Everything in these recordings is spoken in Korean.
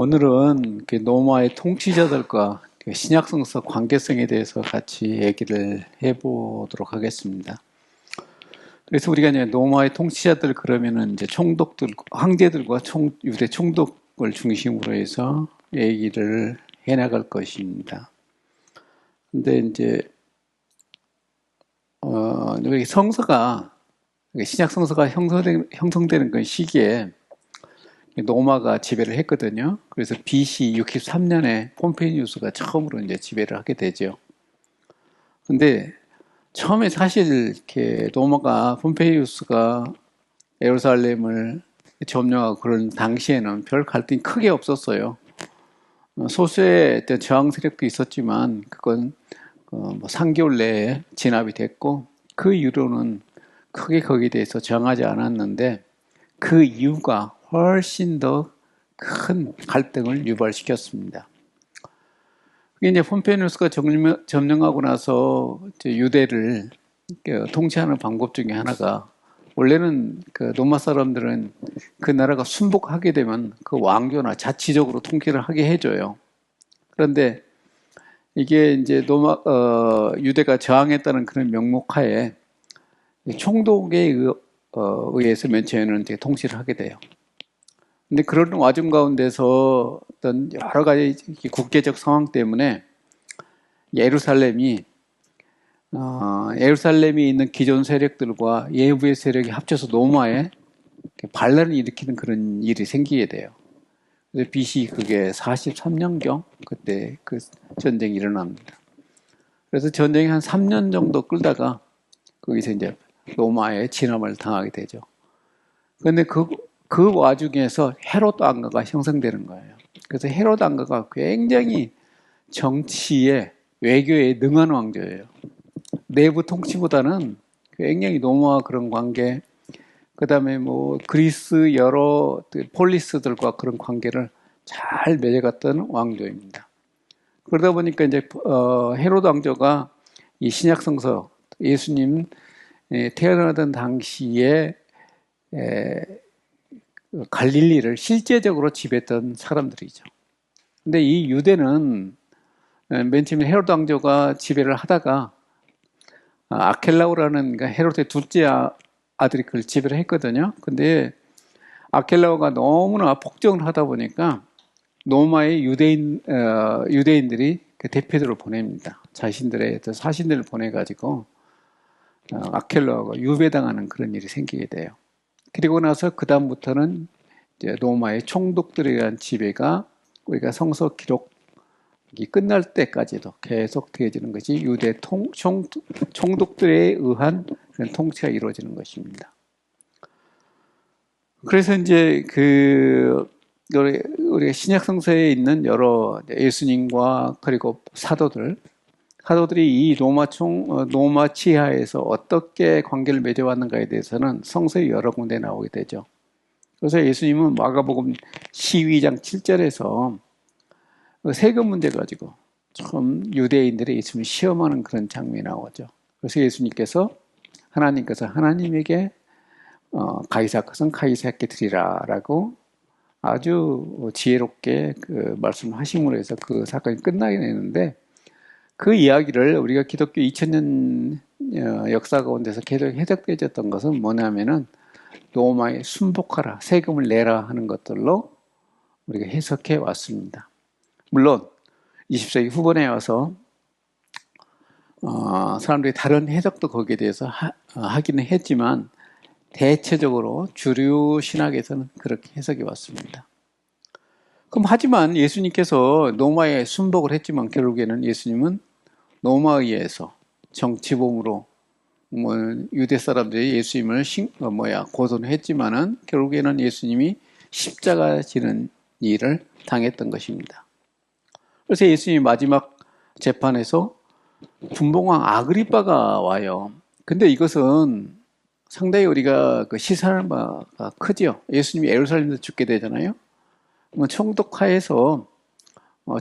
오늘은 노마의 통치자들과 신약성서 관계성에 대해서 같이 얘기를 해보도록 하겠습니다. 그래서 우리가 이제 노마의 통치자들 그러면은 이제 총독들, 황제들과 유대 총독을 중심으로 해서 얘기를 해나갈 것입니다. 근데 이제 우리 성서가 신약 성서가 형성되는 그 시기에 노마가 지배를 했거든요. 그래서 BC 63년에 폼페이우스가 처음으로 이제 지배를 하게 되죠. 근데 처음에 사실 이렇게 노마가 폼페이우스가 예루살렘을 점령하고 그런 당시에는 별 갈등이 크게 없었어요. 소수의 저항 세력도 있었지만 그건 뭐 3개월 내에 진압이 됐고 그 이후로는 크게 거기에 대해서 저항하지 않았는데 그 이유가 훨씬 더 큰 갈등을 유발시켰습니다. 그게 이제 폼페이우스가 점령하고 나서 유대를 통치하는 방법 중에 하나가 원래는 그 로마 사람들은 그 나라가 순복하게 되면 그 왕조나 자치적으로 통치를 하게 해줘요. 그런데 이게 이제 유대가 저항했다는 그런 명목하에 총독에 의해서 맨 처음에는 통치를 하게 돼요. 근데 그런 와중 가운데서 어떤 여러 가지 국제적 상황 때문에 예루살렘이 있는 기존 세력들과 예부의 세력이 합쳐서 노마에 반란을 일으키는 그런 일이 생기게 돼요. 그래서 BC 그게 43년경 그때 그 전쟁이 일어납니다. 그래서 전쟁이 한 3년 정도 끌다가 거기서 이제 로마에 진압을 당하게 되죠. 그런데 그 와중에서 헤롯 왕가가 형성되는 거예요. 그래서 헤롯 왕가가 굉장히 정치에 외교에 능한 왕조예요. 내부 통치보다는 굉장히 노마와 그런 관계, 그 다음에 뭐 그리스 여러 폴리스들과 그런 관계를 잘 맺어갔던 왕조입니다. 그러다 보니까 이제 헤롯 왕조가 이 신약성서 예수님 태어나던 당시에 갈릴리를 실제적으로 지배했던 사람들이죠. 근데 이 유대는 맨 처음에 헤롯 왕조가 지배를 하다가 아켈라오라는 헤롯의 둘째 아들이 그걸 지배를 했거든요. 근데 아켈라오가 너무나 폭정을 하다 보니까 노마의 유대인들이 그 대표들을 보냅니다. 자신들의 사신들을 보내가지고 아켈라오가 유배당하는 그런 일이 생기게 돼요. 그리고 나서 그 다음부터는 이제 로마의 총독들에 대한 지배가 우리가 성서 기록이 끝날 때까지도 계속 되어지는 것이 유대 총독들에 의한 그런 통치가 이루어지는 것입니다. 그래서 이제 우리 신약 성서에 있는 여러 예수님과 그리고 사도들이 이 로마 치하에서 어떻게 관계를 맺어왔는가에 대해서는 성서에 여러 군데 나오게 되죠. 그래서 예수님은 마가복음 12장 7절에서 세금 문제 가지고 좀 유대인들이 예수님을 시험하는 그런 장면이 나오죠. 그래서 예수님께서 하나님에게 가이사 것은 가이사께 드리라라고 아주 지혜롭게 그 말씀을 하심으로 해서 그 사건이 끝나게 되는데 그 이야기를 우리가 기독교 2000년 역사 가운데서 계속 해석되어졌던 것은 뭐냐면은 로마에 순복하라, 세금을 내라 하는 것들로 우리가 해석해 왔습니다. 물론 20세기 후반에 와서 사람들이 다른 해석도 거기에 대해서 하기는 했지만 대체적으로 주류 신학에서는 그렇게 해석해 왔습니다. 그럼 하지만 예수님께서 로마에 순복을 했지만 결국에는 예수님은 로마에 의해서 정치범으로 유대 사람들이 예수님을 고소를 했지만은 결국에는 예수님이 십자가 지는 일을 당했던 것입니다. 그래서 예수님이 마지막 재판에서 분봉왕 아그리빠가 와요. 근데 이것은 상당히 우리가 시사할 바가 크죠. 예수님이 예루살렘에서 죽게 되잖아요. 총독하에서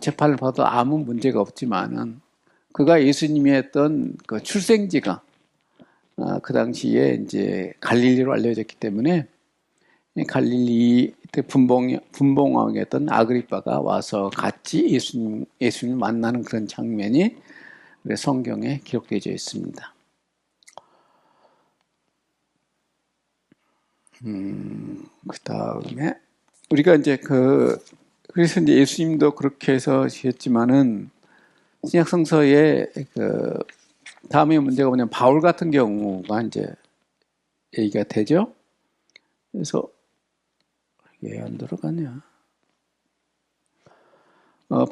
재판을 받아도 아무 문제가 없지만은 그가 예수님이 했던 그 출생지가 그 당시에 이제 갈릴리로 알려졌기 때문에 갈릴리 그때 분봉왕이었던 아그리빠가 와서 같이 예수님 만나는 그런 장면이 성경에 기록되어 있습니다. 그 다음에 우리가 이제 그래서 이제 예수님도 그렇게 해서 하셨지만은 신약 성서에 다음에 문제가 뭐냐면 바울 같은 경우가 이제 얘기가 되죠. 그래서 왜 안 들어가냐?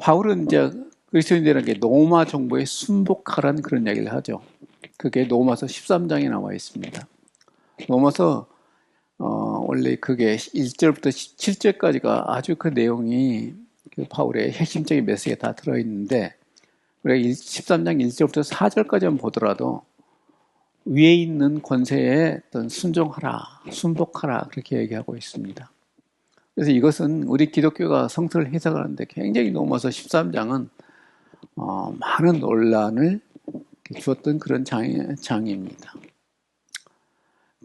바울은 이제 그리스도인들에게 로마 정부에 순복하라는 그런 이야기를 하죠. 그게 로마서 13장에 나와 있습니다. 로마서 원래 그게 1절부터 17절까지가 아주 그 내용이 바울의 핵심적인 메시지가 다 들어있는데 우리가 13장 1절부터 4절까지만 보더라도 위에 있는 권세에 어떤 순종하라, 순복하라 그렇게 얘기하고 있습니다. 그래서 이것은 우리 기독교가 성서를 해석하는데 굉장히 로마서 13장은 많은 논란을 주었던 그런 장입니다.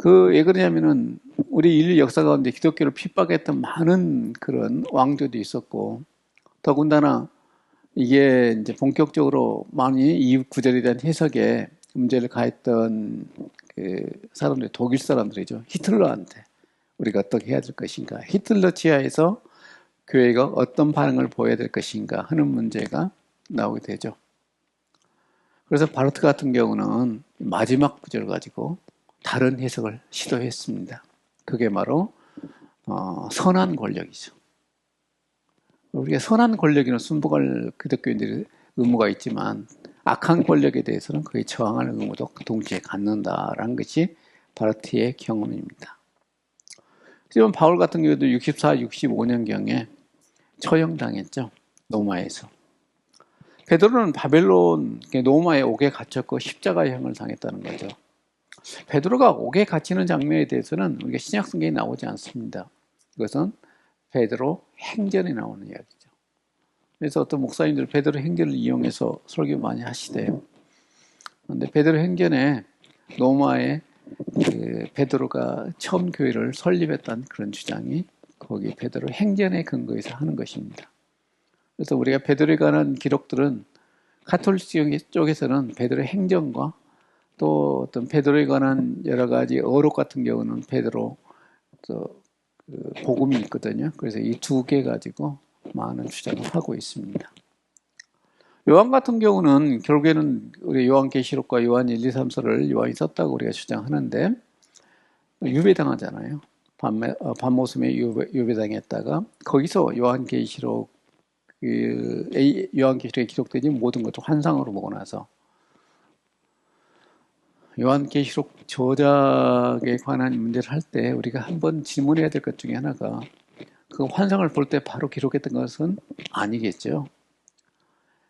왜 그러냐면은 우리 인류 역사 가운데 기독교를 핍박했던 많은 그런 왕조도 있었고 더군다나 이게 이제 본격적으로 많이 이 구절에 대한 해석에 문제를 가했던 사람들, 독일 사람들이죠. 히틀러한테 우리가 어떻게 해야 될 것인가. 히틀러 치하에서 교회가 어떤 반응을 보여야 될 것인가 하는 문제가 나오게 되죠. 그래서 바르트 같은 경우는 마지막 구절을 가지고 다른 해석을 시도했습니다. 그게 바로 선한 권력이죠. 우리가 선한 권력에는 순복할 기독교인들의 의무가 있지만 악한 권력에 대해서는 그에 저항할 의무도 동시에 갖는다라는 것이 바르트의 경험입니다. 하지만 바울 같은 경우도 64, 65년경에 처형당했죠. 로마에서. 베드로는 바벨론 로마에 옥에 갇혔고 십자가형을 당했다는 거죠. 베드로가 옥에 갇히는 장면에 대해서는 우리가 신약 성경에 나오지 않습니다. 이것은 베드로 행전에 나오는 이야기죠. 그래서 어떤 목사님들 베드로 행전을 이용해서 설교 많이 하시대요. 그런데 베드로 행전에 로마에 베드로가 처음 교회를 설립했다는 그런 주장이 거기 베드로 행전에 근거해서 하는 것입니다. 그래서 우리가 베드로에 관한 기록들은 가톨릭 쪽에서는 베드로 행전과 또 어떤 베드로에 관한 여러 가지 어록 같은 경우는 베드로 복음이 있거든요. 그래서 이 두 개 가지고 많은 주장을 하고 있습니다. 요한 같은 경우는 결국에는 우리 요한계시록과 요한 1, 2, 3서를 요한이 썼다고 우리가 주장하는데 유배당하잖아요. 밤모섬에 유배당했다가 거기서 요한계시록에 기록되지 모든 것을 환상으로 보고 나서 요한계시록 저작에 관한 문제를 할 때 우리가 한번 질문해야 될 것 중에 하나가 그 환상을 볼 때 바로 기록했던 것은 아니겠죠.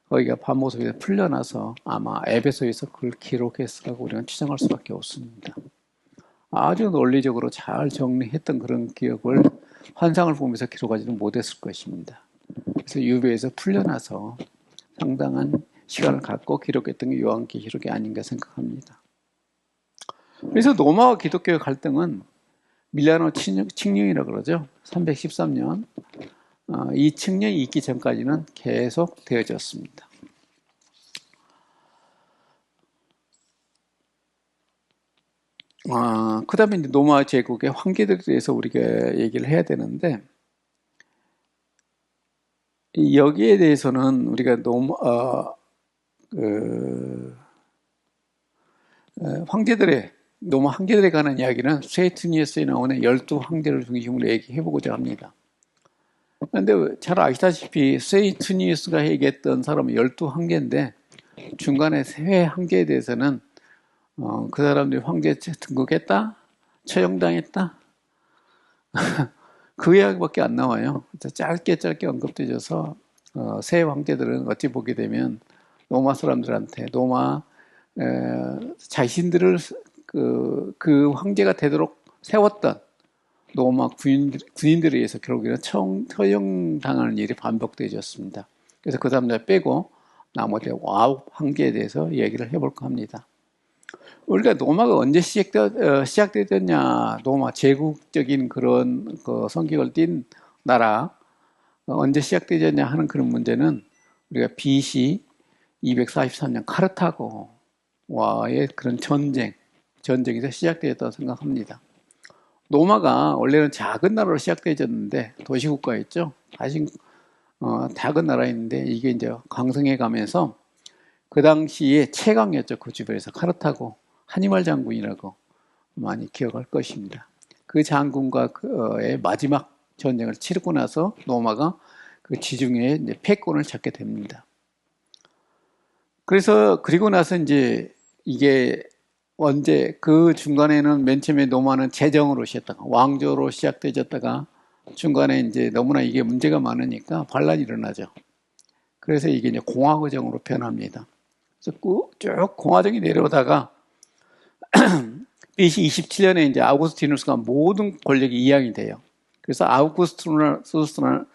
거기가 밤모습에서 풀려나서 아마 에베소에서 그걸 기록했으라고 우리는 추정할 수밖에 없습니다. 아주 논리적으로 잘 정리했던 그런 기억을 환상을 보면서 기록하지는 못했을 것입니다. 그래서 유배에서 풀려나서 상당한 시간을 갖고 기록했던 게 요한계시록이 아닌가 생각합니다. 그래서 로마와 기독교의 갈등은 밀라노 칙령이라고 그러죠. 313년 이 칙령이 있기 전까지는 계속 되어졌습니다. 그 다음에 이제 로마 제국의 황제들에 대해서 우리가 얘기를 해야 되는데 여기에 대해서는 우리가 로마 황제들에 관한 이야기는 스웨투니어스에 나오는 12황제를 중심으로 얘기해보고자 합니다. 그런데 잘 아시다시피 스웨투니어스가 얘기했던 사람은 12황제인데 중간에 세 황제에 대해서는 그 사람들이 황제 등극했다? 처형당했다? 그 이야기밖에 안 나와요. 짧게 언급되어서 세 황제들은 어찌 보게 되면 로마 사람들한테 로마 자신들을 그 황제가 되도록 세웠던 로마 군인들에 의해서 결국에는 처형당하는 일이 반복되어졌습니다. 그래서 그 사람들 빼고 나머지 9 황제에 대해서 얘기를 해볼까 합니다. 우리가 노마가 언제 시작되었냐, 노마, 제국적인 그런 그 성격을 띤 나라, 언제 시작되었냐 하는 그런 문제는 우리가 BC 243년 카르타고와의 그런 전쟁에서 시작되었다고 생각합니다. 노마가 원래는 작은 나라로 시작되었는데, 도시국가였죠. 사실, 작은 나라였는데, 이게 이제 강성해 가면서, 그 당시에 최강이었죠. 그 주변에서. 카르타고, 하니말 장군이라고 많이 기억할 것입니다. 그 장군과의 마지막 전쟁을 치르고 나서 노마가 그 지중해에 이제 패권을 잡게 됩니다. 그리고 나서 이제 이게 언제 그 중간에는 맨 처음에 노마는 제정으로 시작했다가 왕조로 시작되었다가 중간에 이제 너무나 이게 문제가 많으니까 반란이 일어나죠. 그래서 이게 이제 공화국정으로 변합니다. 그래서 쭉 공화정이 내려오다가 BC 27년에 이제 아우구스티누스가 모든 권력이 이양이 돼요. 그래서 아우구스투스라는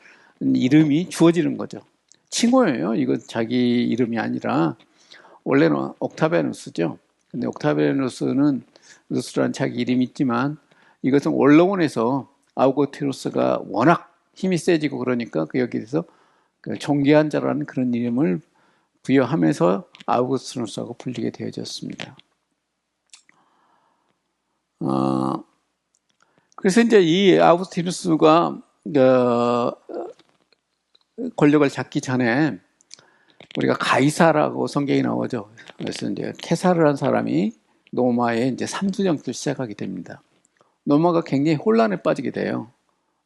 이름이 주어지는 거죠. 칭호예요. 이건 자기 이름이 아니라 원래는 옥타비아누스죠. 근데 옥타비아누스라는 자기 이름이 있지만 이것은 원로원에서 아우구스티누스가 워낙 힘이 세지고 그러니까 그 여기에서 그 존귀한 자라는 그런 이름을 부여하면서 아우구스티누스하고 불리게 되어졌습니다. 그래서 이제 이 아우구스티누스가 권력을 잡기 전에 우리가 가이사라고 성경이 나오죠. 그래서 이제 케사르라는 사람이 노마의 이제 삼두정치를 시작하게 됩니다. 노마가 굉장히 혼란에 빠지게 돼요.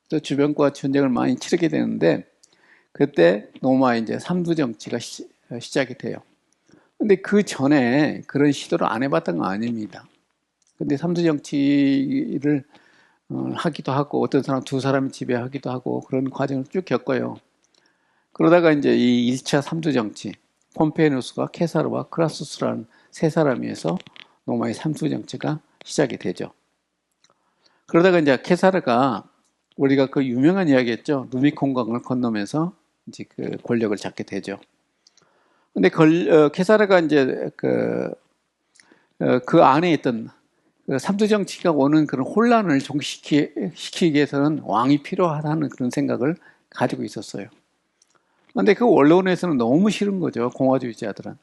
또 주변과 전쟁을 많이 치르게 되는데 그때 노마의 이제 삼두정치가 시작이 돼요. 근데 그 전에 그런 시도를 안 해봤던 건 아닙니다. 근데 삼두정치를 하기도 하고 어떤 사람 두 사람이 지배하기도 하고 그런 과정을 쭉 겪어요. 그러다가 이제 이 1차 삼두정치, 폼페이누스와 케사르와 크라수스라는 세 사람이 해서 노마의 삼두정치가 시작이 되죠. 그러다가 이제 케사르가 우리가 그 유명한 이야기였죠. 루비콘강을 건너면서 이제 그 권력을 잡게 되죠. 근데 케사르가 이제 그 안에 있던 삼두정치가 오는 그런 혼란을 종식시키기 위해서는 왕이 필요하다는 그런 생각을 가지고 있었어요. 근데 그 원로원에서는 너무 싫은 거죠. 공화주의자들은.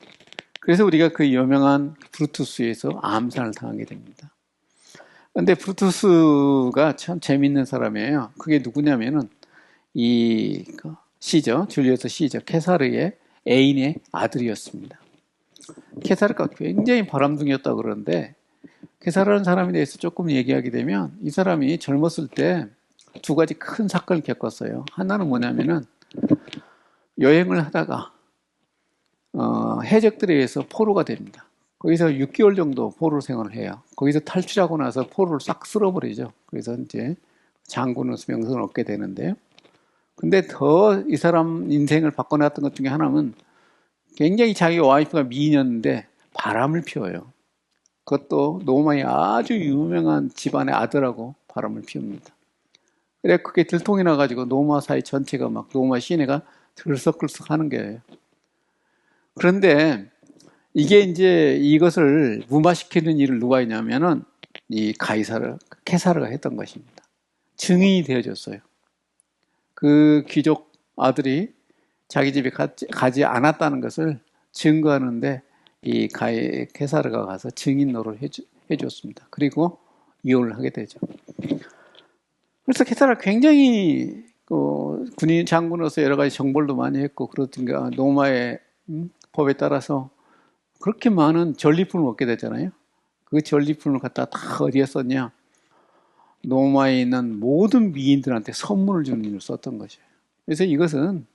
그래서 우리가 그 유명한 브루투스에서 암살을 당하게 됩니다. 근데 브루투스가 참 재밌는 사람이에요. 그게 누구냐면은 이 시저, 줄리어스 시저, 케사르의 애인의 아들이었습니다. 케사르가 굉장히 바람둥이였다고 그러는데 케사르라는 사람에 대해서 조금 얘기하게 되면 이 사람이 젊었을 때 두 가지 큰 사건을 겪었어요. 하나는 뭐냐면은 여행을 하다가 해적들에 의해서 포로가 됩니다. 거기서 6개월 정도 포로 생활을 해요. 거기서 탈출하고 나서 포로를 싹 쓸어버리죠. 그래서 이제 장군으로서 명성을 얻게 되는데요. 근데 더 이 사람 인생을 바꿔놨던 것 중에 하나는 굉장히 자기 와이프가 미인이었는데 바람을 피워요. 그것도 노마의 아주 유명한 집안의 아들하고 바람을 피웁니다. 그래 그게 들통이 나가지고 노마 사회 전체가 막 노마 시내가 들썩들썩 하는 거예요. 그런데 이게 이제 이것을 무마시키는 일을 누가 했냐면은 이 케사르가 했던 것입니다. 증인이 되어줬어요. 그 귀족 아들이 자기 집에 가지 않았다는 것을 증거하는데 이 케사르가 가서 증인 노릇을 해줬습니다. 그리고 이혼을 하게 되죠. 그래서 케사르가 굉장히 군인 장군으로서 여러 가지 정벌도 많이 했고 그렇든가 노마의 법에 따라서 그렇게 많은 전리품을 얻게 됐잖아요. 그 전리품을 갖다 다 어디에 썼냐? 노마에 있는 모든 미인들한테 선물을 주는 일을 썼던 것이에요. 그래서 이것은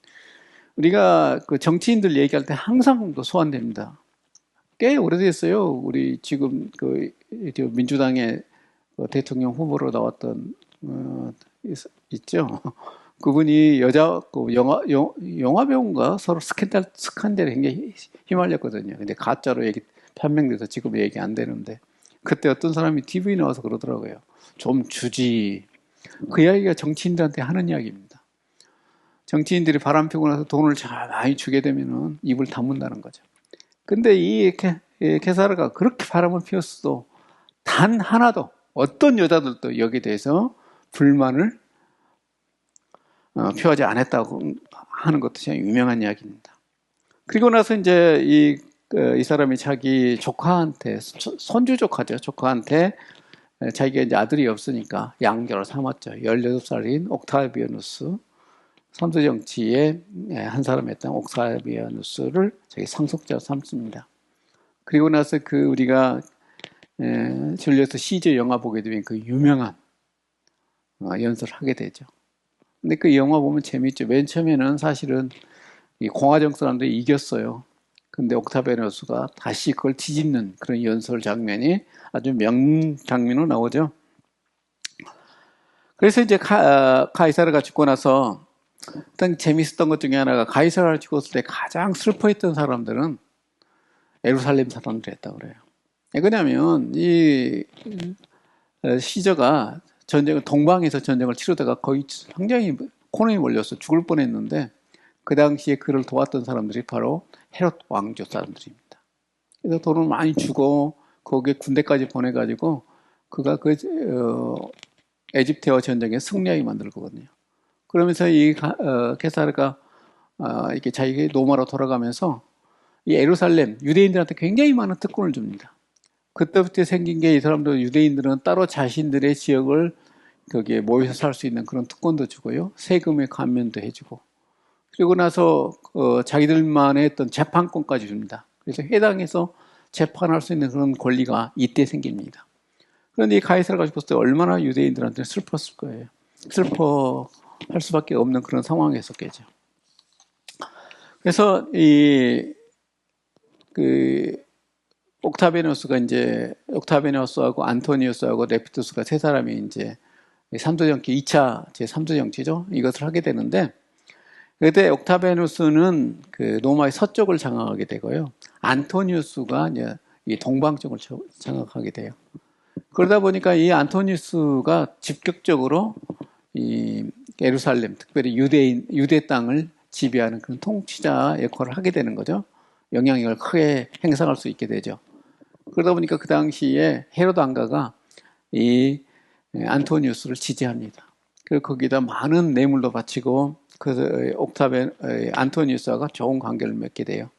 우리가 그 정치인들 얘기할 때 항상 소환됩니다. 꽤 오래됐어요. 우리 지금 민주당의 대통령 후보로 나왔던 있죠. 그분이 영화 배우인가 서로 스캔들에 굉장히 휘말렸거든요. 근데 가짜로 판명돼서 지금 얘기 안 되는데 그때 어떤 사람이 TV에 나와서 그러더라고요. 좀 주지. 그 이야기가 정치인들한테 하는 이야기입니다. 정치인들이 바람 피고 나서 돈을 잘 많이 주게 되면은 입을 다문다는 거죠. 근데 이 케사르가 그렇게 바람을 피웠어도 단 하나도 어떤 여자들도 여기에 대해서 불만을 표하지 않았다고 하는 것도 참 유명한 이야기입니다. 그리고 나서 이제 이 사람이 자기 조카한테, 손주 조카죠. 조카한테 자기가 이제 아들이 없으니까 양자로 삼았죠. 18살인 옥타비아누스, 삼수정치의 한 사람이었던 옥타비아누스를 자기 상속자로 삼습니다. 그리고 나서 우리가 줄리어스 시저 영화 보게 되면 그 유명한 연설을 하게 되죠. 근데 그 영화 보면 재밌죠. 맨 처음에는 사실은 이 공화정 사람들이 이겼어요. 근데 옥타비아누스가 다시 그걸 뒤집는 그런 연설 장면이 아주 명장면으로 나오죠. 그래서 이제 가이사르가 죽고 나서 일단 재밌었던 것 중에 하나가 가이사르가 죽었을 때 가장 슬퍼했던 사람들은 예루살렘 사람들이었다고 그래요. 왜냐하면 이 시저가 동방에서 전쟁을 치르다가 거의 굉장히 코너에 몰려서 죽을 뻔했는데 그 당시에 그를 도왔던 사람들이 바로 헤롯 왕조 사람들입니다. 그래서 돈을 많이 주고 거기에 군대까지 보내가지고 그가 에집트와 전쟁에 승리하게 만들거든요. 그러면서 이 케사르가 이렇게 자기 로마로 돌아가면서 이 예루살렘 유대인들한테 굉장히 많은 특권을 줍니다. 그때부터 생긴 게 이 사람들 유대인들은 따로 자신들의 지역을 거기에 모여서 살 수 있는 그런 특권도 주고요. 세금의 감면도 해주고. 그리고 나서 자기들만의 어떤 재판권까지 줍니다. 그래서 해당해서 재판할 수 있는 그런 권리가 이때 생깁니다. 그런데 이 가이사르가 죽었을 때 얼마나 유대인들한테 슬펐을 거예요. 슬퍼할 수밖에 없는 그런 상황이었겠죠. 그래서 옥타비아누스하고 안토니우스하고 네피투스가 세 사람이 이제 삼도정치 2차 제3도정치죠. 이것을 하게 되는데 그때 옥타비아누스는 그 로마의 서쪽을 장악하게 되고요. 안토니우스가 이제 이 동방 쪽을 장악하게 돼요. 그러다 보니까 이 안토니우스가 직접적으로 이 예루살렘, 특별히 유대 땅을 지배하는 그런 통치자 역할을 하게 되는 거죠. 영향력을 크게 행사할 수 있게 되죠. 그러다 보니까 그 당시에 헤로드 왕가가 이 안토니우스를 지지합니다. 그리고 거기다 많은 뇌물도 바치고 안토니우스가 좋은 관계를 맺게 돼요.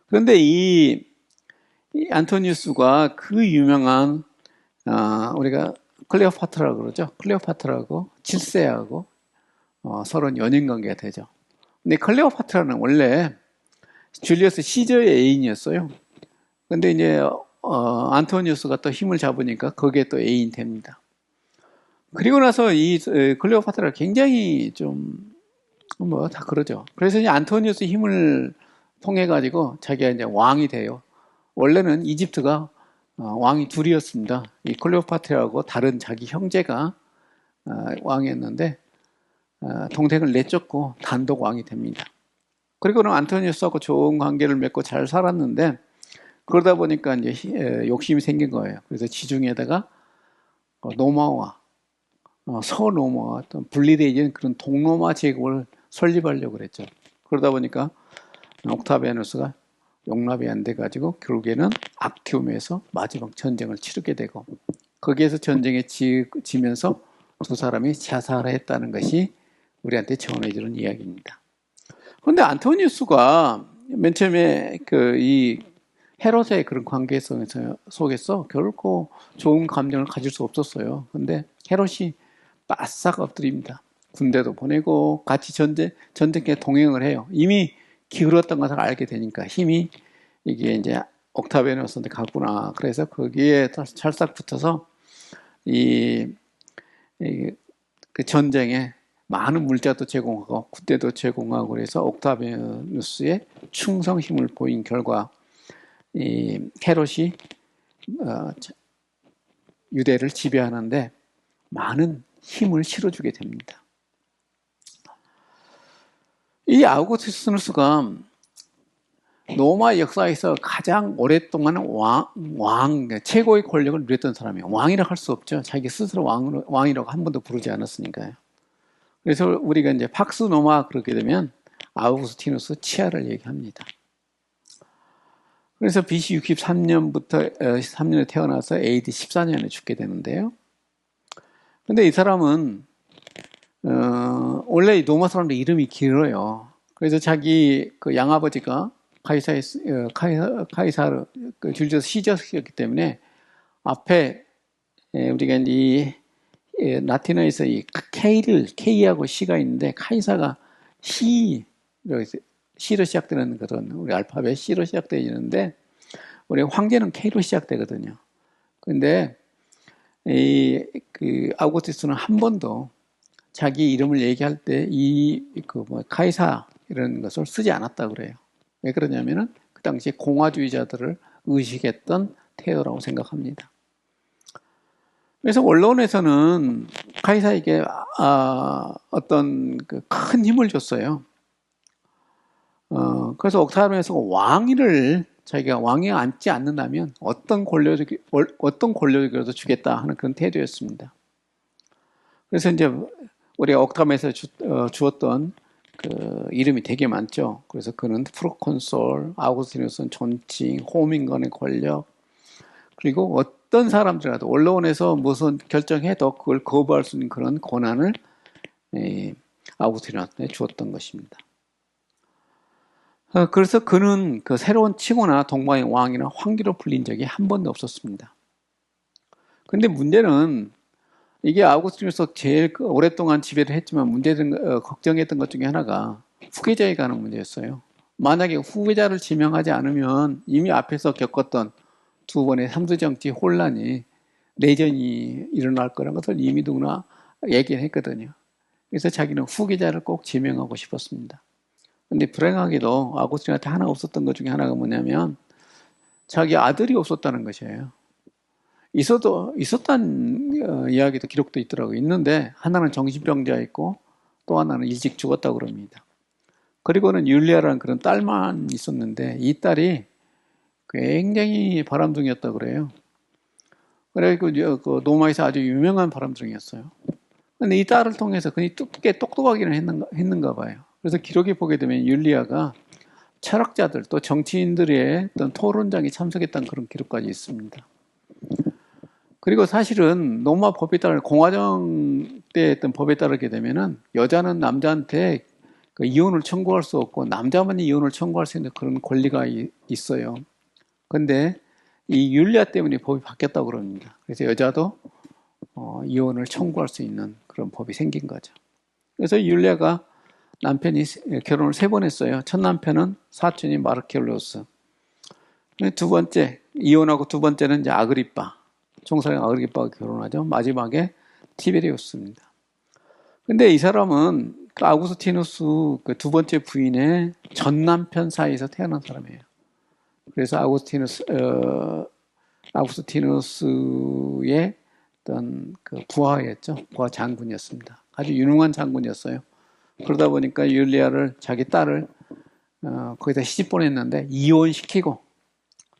그런데 이 안토니우스가 그 유명한 우리가 클레오파트라고 그러죠. 클레오파트라고 칠세하고 서로 연인 관계가 되죠. 근데 클레오파트라는 원래 줄리어스 시저의 애인이었어요. 근데 이제 안토니우스가 또 힘을 잡으니까 거기에 또 애인 됩니다. 그리고 나서 이 클레오파트라가 굉장히 다 그러죠. 그래서 이제 안토니우스 힘을 통해 가지고 자기가 이제 왕이 돼요. 원래는 이집트가 왕이 둘이었습니다. 이 클레오파트라하고 다른 자기 형제가 왕이었는데 동생을 내쫓고 단독 왕이 됩니다. 그리고는 안토니우스하고 좋은 관계를 맺고 잘 살았는데 그러다 보니까 이제 욕심이 생긴 거예요. 그래서 지중해에다가 로마와 서로마와 어떤 분리되어 있는 그런 동로마 제국을 설립하려고 그랬죠. 그러다 보니까 옥타비아누스가 용납이 안 돼가지고 결국에는 악티움에서 마지막 전쟁을 치르게 되고 거기에서 전쟁에 지면서 두 사람이 자살을 했다는 것이 우리한테 전해지는 이야기입니다. 그런데 안토니우스가 맨 처음에 이 헤롯의 그런 관계 속에서 결코 좋은 감정을 가질 수 없었어요. 그런데 헤롯이 바싹 엎드립니다. 군대도 보내고 같이 전쟁에 동행을 해요. 이미 기울었던 것을 알게 되니까 힘이 이게 이제 옥타비아누스한테 갔구나. 그래서 거기에 찰싹 붙어서 그 전쟁에 많은 물자도 제공하고 군대도 제공하고 그래서 옥타비아누스의 충성심을 보인 결과 이 헤롯이 유대를 지배하는데 많은 힘을 실어주게 됩니다. 이 아우구스투스가 로마 역사에서 가장 오랫동안 최고의 권력을 누렸던 사람이에요. 왕이라고 할 수 없죠. 자기 스스로 왕이라고 한 번도 부르지 않았으니까요. 그래서 우리가 이제 팍스 노마 그렇게 되면 아우구스티누스 치아를 얘기합니다. 그래서 BC 63년부터 3년에 태어나서 AD 14년에 죽게 되는데요. 근데 이 사람은 원래 로마 사람들 이름이 길어요. 그래서 자기 그 양아버지가 카이사르 그 줄지어서 시저스였기 때문에 앞에 우리가 이 라틴어에서 이 K하고 C가 있는데 카이사가 C로 시작되는 그런 우리 알파벳 C로 시작되어 있는데 우리 황제는 K로 시작되거든요. 근데 그 아우구스티누스는 한 번도 자기 이름을 얘기할 때 카이사 이런 것을 쓰지 않았다 그래요. 왜 그러냐면은 그 당시에 공화주의자들을 의식했던 태도라고 생각합니다. 그래서 언론에서는 카이사에게 어떤 큰 힘을 줬어요. 그래서 옥타비아누스가 자기가 왕위에 앉지 않는다면 어떤 권력이라도 주겠다 하는 그런 태도였습니다. 그래서 이제 우리가 옥타비아누스에 주었던 그 이름이 되게 많죠. 그래서 그는 프로콘솔, 아우구스티누스는 존칭, 호민권의 권력, 그리고 어떤 사람들이라도 언론에서 무슨 결정해도 그걸 거부할 수 있는 그런 권한을 아우구스티누스한테 주었던 것입니다. 그래서 그는 그 새로운 칭호나 동방의 왕이나 황제로 불린 적이 한 번도 없었습니다. 근데 문제는 이게 아우구스티누스가 제일 오랫동안 지배를 했지만 걱정했던 것 중에 하나가 후계자에 관한 문제였어요. 만약에 후계자를 지명하지 않으면 이미 앞에서 겪었던 두 번의 삼두정치 혼란이 내전이 일어날 거라는 것을 이미 누구나 얘기를 했거든요. 그래서 자기는 후계자를 꼭 지명하고 싶었습니다. 근데 불행하게도 아우구스티누스한테 하나 없었던 것 중에 하나가 뭐냐면 자기 아들이 없었다는 것이에요. 있었다는 이야기도 기록도 있더라고요. 있는데 하나는 정신병자였고 또 하나는 일찍 죽었다고 그럽니다. 그리고는 율리아라는 그런 딸만 있었는데 이 딸이 굉장히 바람둥이였다고 그래요. 그래서 그 로마에서 아주 유명한 바람둥이였어요. 근데 이 딸을 통해서 그니 꽤 똑똑하기는 했는가 봐요. 그래서 기록에 보게 되면 율리아가 철학자들 또 정치인들의 어떤 토론장에 참석했다는 그런 기록까지 있습니다. 그리고 사실은 로마 법에 따라 공화정 때 했던 법에 따르게 되면은 여자는 남자한테 그 이혼을 청구할 수 없고 남자만 이혼을 청구할 수 있는 그런 권리가 있어요. 근데 이 율리아 때문에 법이 바뀌었다고 그럽니다. 그래서 여자도 이혼을 청구할 수 있는 그런 법이 생긴 거죠. 그래서 율리아가 남편이 결혼을 3번 했어요. 첫 남편은 사촌인 마르켈로스. 두 번째, 이혼하고 두 번째는 이제 아그리빠. 총사령 아그리빠가 결혼하죠. 마지막에 티베리우스입니다. 근데 이 사람은 그 아우구스티누스 그 두 번째 부인의 전 남편 사이에서 태어난 사람이에요. 그래서 아우구스티누스의 어떤 그 부하였죠. 부하 장군이었습니다. 아주 유능한 장군이었어요. 그러다 보니까 율리아를 자기 딸을 거기다 시집 보냈는데 이혼시키고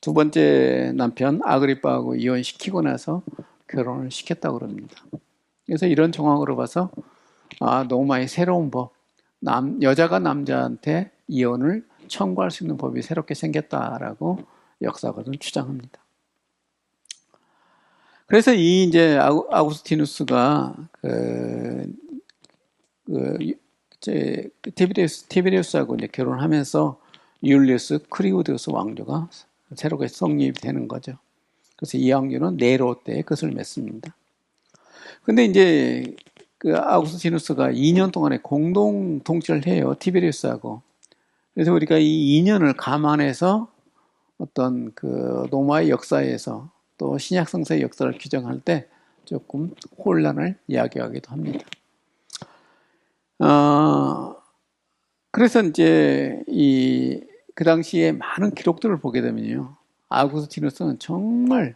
두 번째 남편 아그리빠하고 이혼시키고 나서 결혼을 시켰다고 그럽니다. 그래서 이런 정황으로 봐서 로마의 새로운 법, 여자가 남자한테 이혼을 청구할 수 있는 법이 새롭게 생겼다라고 역사가들은 주장합니다. 그래서 이제 아우구스티누스가 티베리우스하고 이제 결혼하면서 율리우스 크리우디우스 왕조가 새롭게 성립이 되는 거죠. 그래서 이 왕조는 네로 때에 끝을 맺습니다. 근데 이제 그 아우구스티누스가 2년 동안에 공동 통치를 해요. 티베리우스하고. 그래서 우리가 이 2년을 감안해서 어떤 그 로마의 역사에서 또 신약 성서의 역사를 규정할 때 조금 혼란을 이야기하기도 합니다. 그래서 이제 그 당시에 많은 기록들을 보게 되면요. 아우구스티누스는 정말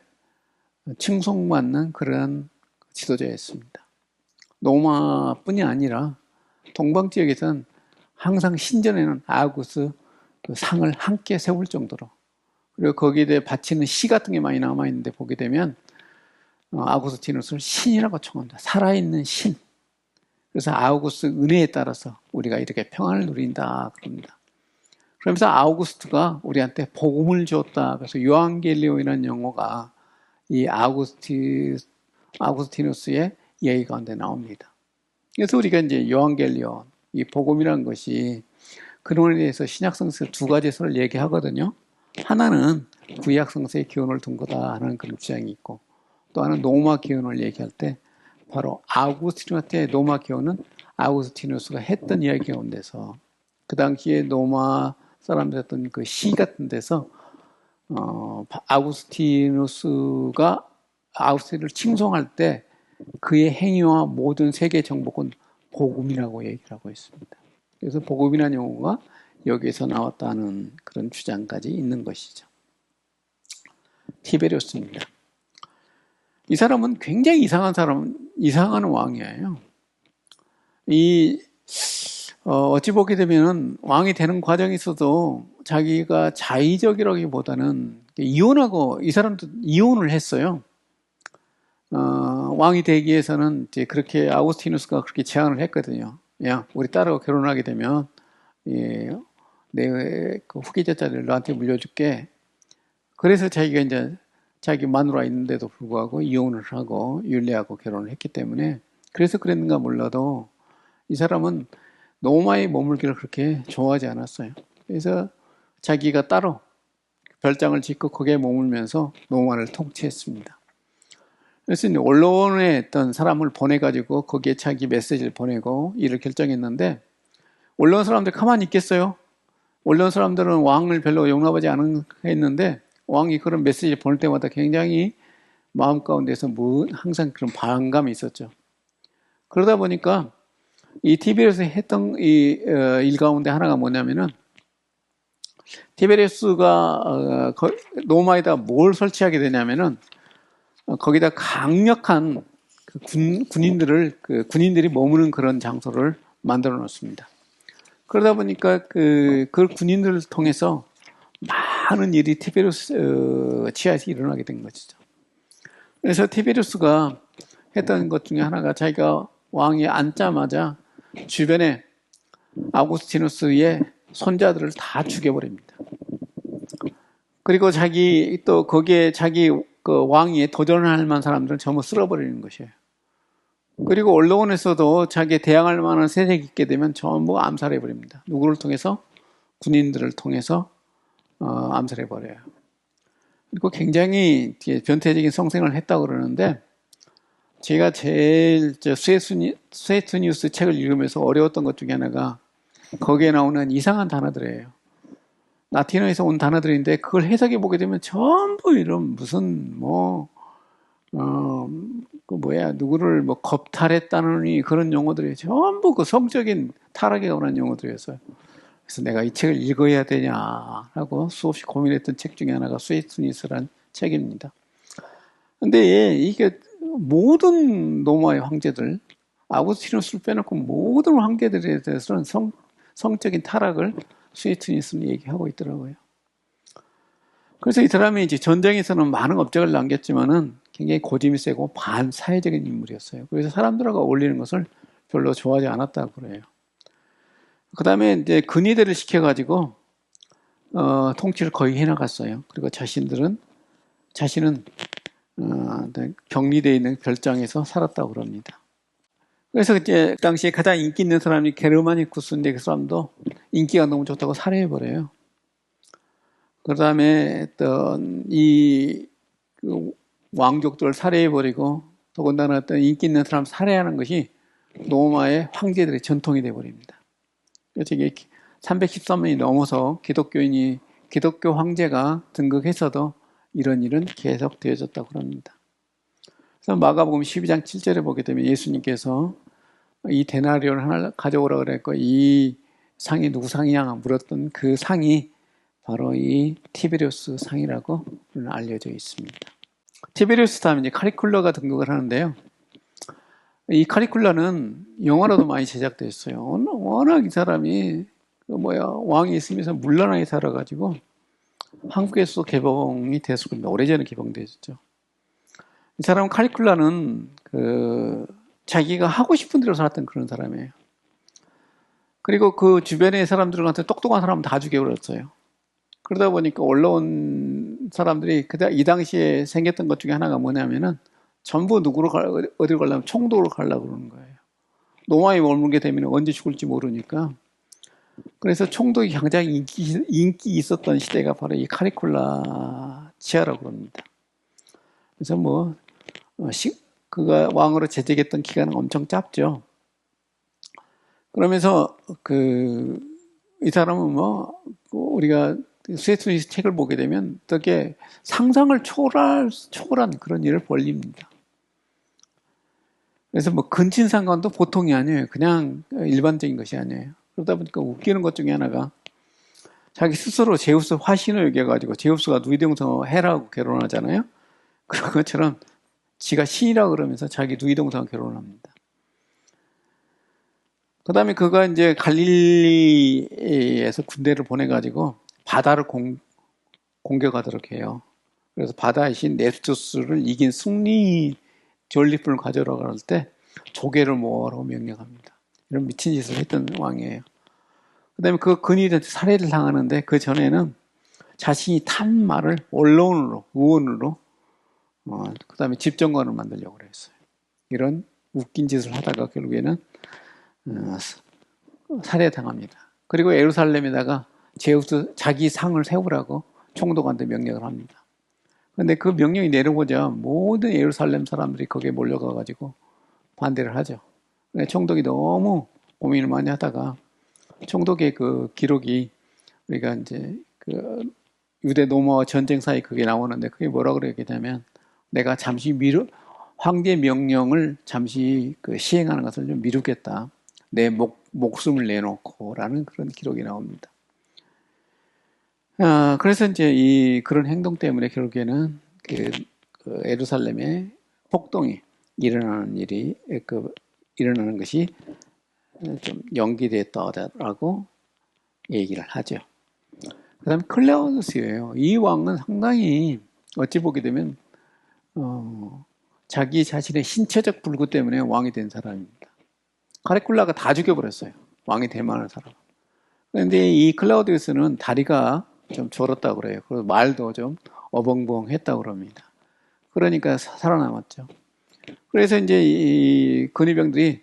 칭송받는 그런 지도자였습니다. 로마뿐이 아니라 동방 지역에서는 항상 신전에는 아우구스 그 상을 함께 세울 정도로, 그리고 거기에 대해 바치는 시 같은 게 많이 남아있는데 보게 되면 아우구스티누스를 신이라고稱합니다. 살아있는 신. 그래서 아우구스 은혜에 따라서 우리가 이렇게 평안을 누린다 그럽니다. 그러면서 아우구스트가 우리한테 복음을 줬다. 그래서 요한겔리온이라는 용어가 이 아우구스티누스의 얘기 가운데 나옵니다. 그래서 우리가 이제 요한겔리온, 이 복음이라는 것이 근원에 대해서 신약 성서에 두 가지 설을 얘기하거든요. 하나는 구약 성서의 기원을 둔 거다 하는 그런 주장이 있고, 또 하나는 노마 기원을 얘기할 때 바로 아우구스티누스의 노마 기원은 아우구스티누스가 했던 이야기 가운데서 그 당시에 노마 사람들 했던 그 시 같은 데서 아우구스티누스가 아우구스티누스를 칭송할 때 그의 행위와 모든 세계 정복은 복음이라고 얘기를 하고 있습니다. 그래서 복음이라는 용어가 여기에서 나왔다는 그런 주장까지 있는 것이죠. 티베리우스입니다. 이 사람은 굉장히 이상한 왕이에요. 어찌 보게 되면 왕이 되는 과정에 있어도 자기가 자의적이라기보다는 이혼하고, 이 사람도 이혼을 했어요. 왕이 되기 위해서는 이제 그렇게 아우구스티누스가 그렇게 제안을 했거든요. 야, 우리 딸하고 결혼하게 되면, 내 그 후계자 자리를 너한테 물려줄게. 그래서 자기가 이제 자기 마누라 있는데도 불구하고 이혼을 하고 율리하고 결혼을 했기 때문에, 그래서 그랬는가 몰라도 이 사람은 노마의 머물기를 그렇게 좋아하지 않았어요. 그래서 자기가 따로 별장을 짓고 거기에 머물면서 노마를 통치했습니다. 그래서 이제 언론에 있던 사람을 보내가지고 거기에 자기 메시지를 보내고 일을 결정했는데, 언론 사람들 가만히 있겠어요? 언론 사람들은 왕을 별로 용납하지 않은 했는데, 왕이 그런 메시지를 보낼 때마다 굉장히 마음 가운데서 항상 그런 반감이 있었죠. 그러다 보니까 이 티베리우스에 했던 일 가운데 하나가 뭐냐면은, 티베리우스가 노마에다 뭘 설치하게 되냐면은, 거기다 강력한 군인들이 머무는 그런 장소를 만들어 놓습니다. 그러다 보니까 그 군인들을 통해서 많은 일이 티베리우스 치하에서 일어나게 된 것이죠. 그래서 티베리우스가 했던 것 중에 하나가, 자기가 왕에 앉자마자 주변에 아우구스티누스의 손자들을 다 죽여버립니다. 그리고 거기에 자기 그 왕위에 도전할 만한 사람들은 전부 쓸어버리는 것이에요. 그리고 언론에서도 자기에 대항할 만한 세력이 있게 되면 전부 암살해버립니다. 누구를 통해서? 군인들을 통해서 암살해버려요. 그리고 굉장히 변태적인 성생활을 했다고 그러는데, 제가 제일 스웨투니우스 책을 읽으면서 어려웠던 것 중에 하나가 거기에 나오는 이상한 단어들이에요. 라틴어에서 온 단어들인데 그걸 해석해 보게 되면 전부 이런 무슨 누구를 겁탈했다느니 그런 용어들이 전부 그 성적인 타락에 관한 용어들이었어요. 그래서 내가 이 책을 읽어야 되냐라고 수없이 고민했던 책 중에 하나가 스웨투니스라는 책입니다. 근데 이게 모든 로마의 황제들, 아우구스티누스를 빼놓고 모든 황제들에 대해서는 성적인 타락을 스웨투니스는 얘기하고 있더라고요. 그래서 이 사람이 이제 전쟁에서는 많은 업적을 남겼지만은 굉장히 고집이 세고 반사회적인 인물이었어요. 그래서 사람들하고 어울리는 것을 별로 좋아하지 않았다고 그래요. 그 다음에 이제 근위대를 시켜가지고 통치를 거의 해나갔어요. 그리고 자신은 격리되어 있는 별장에서 살았다고 그럽니다. 그래서 그때 당시에 가장 인기 있는 사람이 게르마니쿠스인데, 그 사람도 인기가 너무 좋다고 살해해버려요. 그 다음에 왕족들을 살해해버리고, 더군다나 어떤 인기 있는 사람 살해하는 것이 로마의 황제들의 전통이 되어버립니다. 그래서 이게 313년이 넘어서 기독교 황제가 등극해서도 이런 일은 계속 되어졌다고 합니다. 그래서 마가복음 12장 7절에 보게 되면 예수님께서 이 데나리온을 하나 가져오라고 그랬고, 이 상이 누구 상이냐 물었던 그 상이 바로 이 티베리우스 상이라고 알려져 있습니다. 티베리우스 다음에 이제 카리큘러가 등극을 하는데요. 이 카리큘러는 영화로도 많이 제작되어 있어요. 워낙 이 사람이 왕이 있으면서 물란하게 살아가지고 한국에서 개봉이 됐었거든요. 오래전에 개봉됐죠. 이 사람 카리큘라는 자기가 하고 싶은 대로 살았던 그런 사람이에요. 그리고 그 주변의 사람들한테 똑똑한 사람 다 죽여버렸어요. 그러다 보니까 올라온 사람들이 이 당시에 생겼던 것 중에 하나가 뭐냐면은 전부 어디로 가려면 총독으로 가려고 그러는 거예요. 노마에 머물게 되면 언제 죽을지 모르니까. 그래서 총독이 굉장히 인기 있었던 시대가 바로 이 카리콜라 치하라고 합니다. 그래서 그가 왕으로 재직했던 기간은 엄청 짧죠. 그러면서 이 사람은 우리가 스웨트니스 책을 보게 되면 어떻게 상상을 초월한 그런 일을 벌립니다. 그래서 근친상간도 보통이 아니에요. 그냥 일반적인 것이 아니에요. 그러다 보니까 웃기는 것 중에 하나가 자기 스스로 제우스 화신을 여겨가지고 제우스가 누이동생 헤라하고 결혼하잖아요. 그런 것처럼 지가 신이라 그러면서 자기 누이동생하고 결혼합니다. 그 다음에 그가 이제 갈릴리에서 군대를 보내가지고 바다를 공격하도록 해요. 그래서 바다의 신 넵투스를 이긴 승리 전리품을 가져오라고 할 때 조개를 모으라고 명령합니다. 이런 미친 짓을 했던 왕이에요. 그 다음에 그 근위들한테 살해를 당하는데 그 전에는 자신이 탄 말을 의원으로 그 다음에 집정관을 만들려고 그랬어요. 이런 웃긴 짓을 하다가 결국에는 살해당합니다. 그리고 예루살렘에다가 제우스 자기 상을 세우라고 총독한테 명령을 합니다. 그런데 그 명령이 내려오자 모든 예루살렘 사람들이 거기에 몰려가가지고 반대를 하죠. 총독이 너무 고민을 많이 하다가 총독의 그 기록이 우리가 이제 유대 로마와 전쟁 사이 그게 나오는데 그게 뭐라고 그랬냐면 내가 잠시 황제 명령을 잠시 시행하는 것을 좀 미루겠다. 내 목숨을 내놓고라는 그런 기록이 나옵니다. 그래서 이제 그런 행동 때문에 결국에는 예루살렘에 폭동이 일어나는 일어나는 것이 좀 연기됐다라고 얘기를 하죠. 그 다음에 클라우디우스예요. 이 왕은 상당히 어찌 보게 되면 자기 자신의 신체적 불구 때문에 왕이 된 사람입니다. 카리콜라가 다 죽여버렸어요. 왕이 될 만한 사람. 그런데 이 클라우디우스는 다리가 좀 졸었다고 그래요. 그리고 말도 좀 어벙벙했다고 그럽니다. 그러니까 살아남았죠. 그래서 이제 이 근위병들이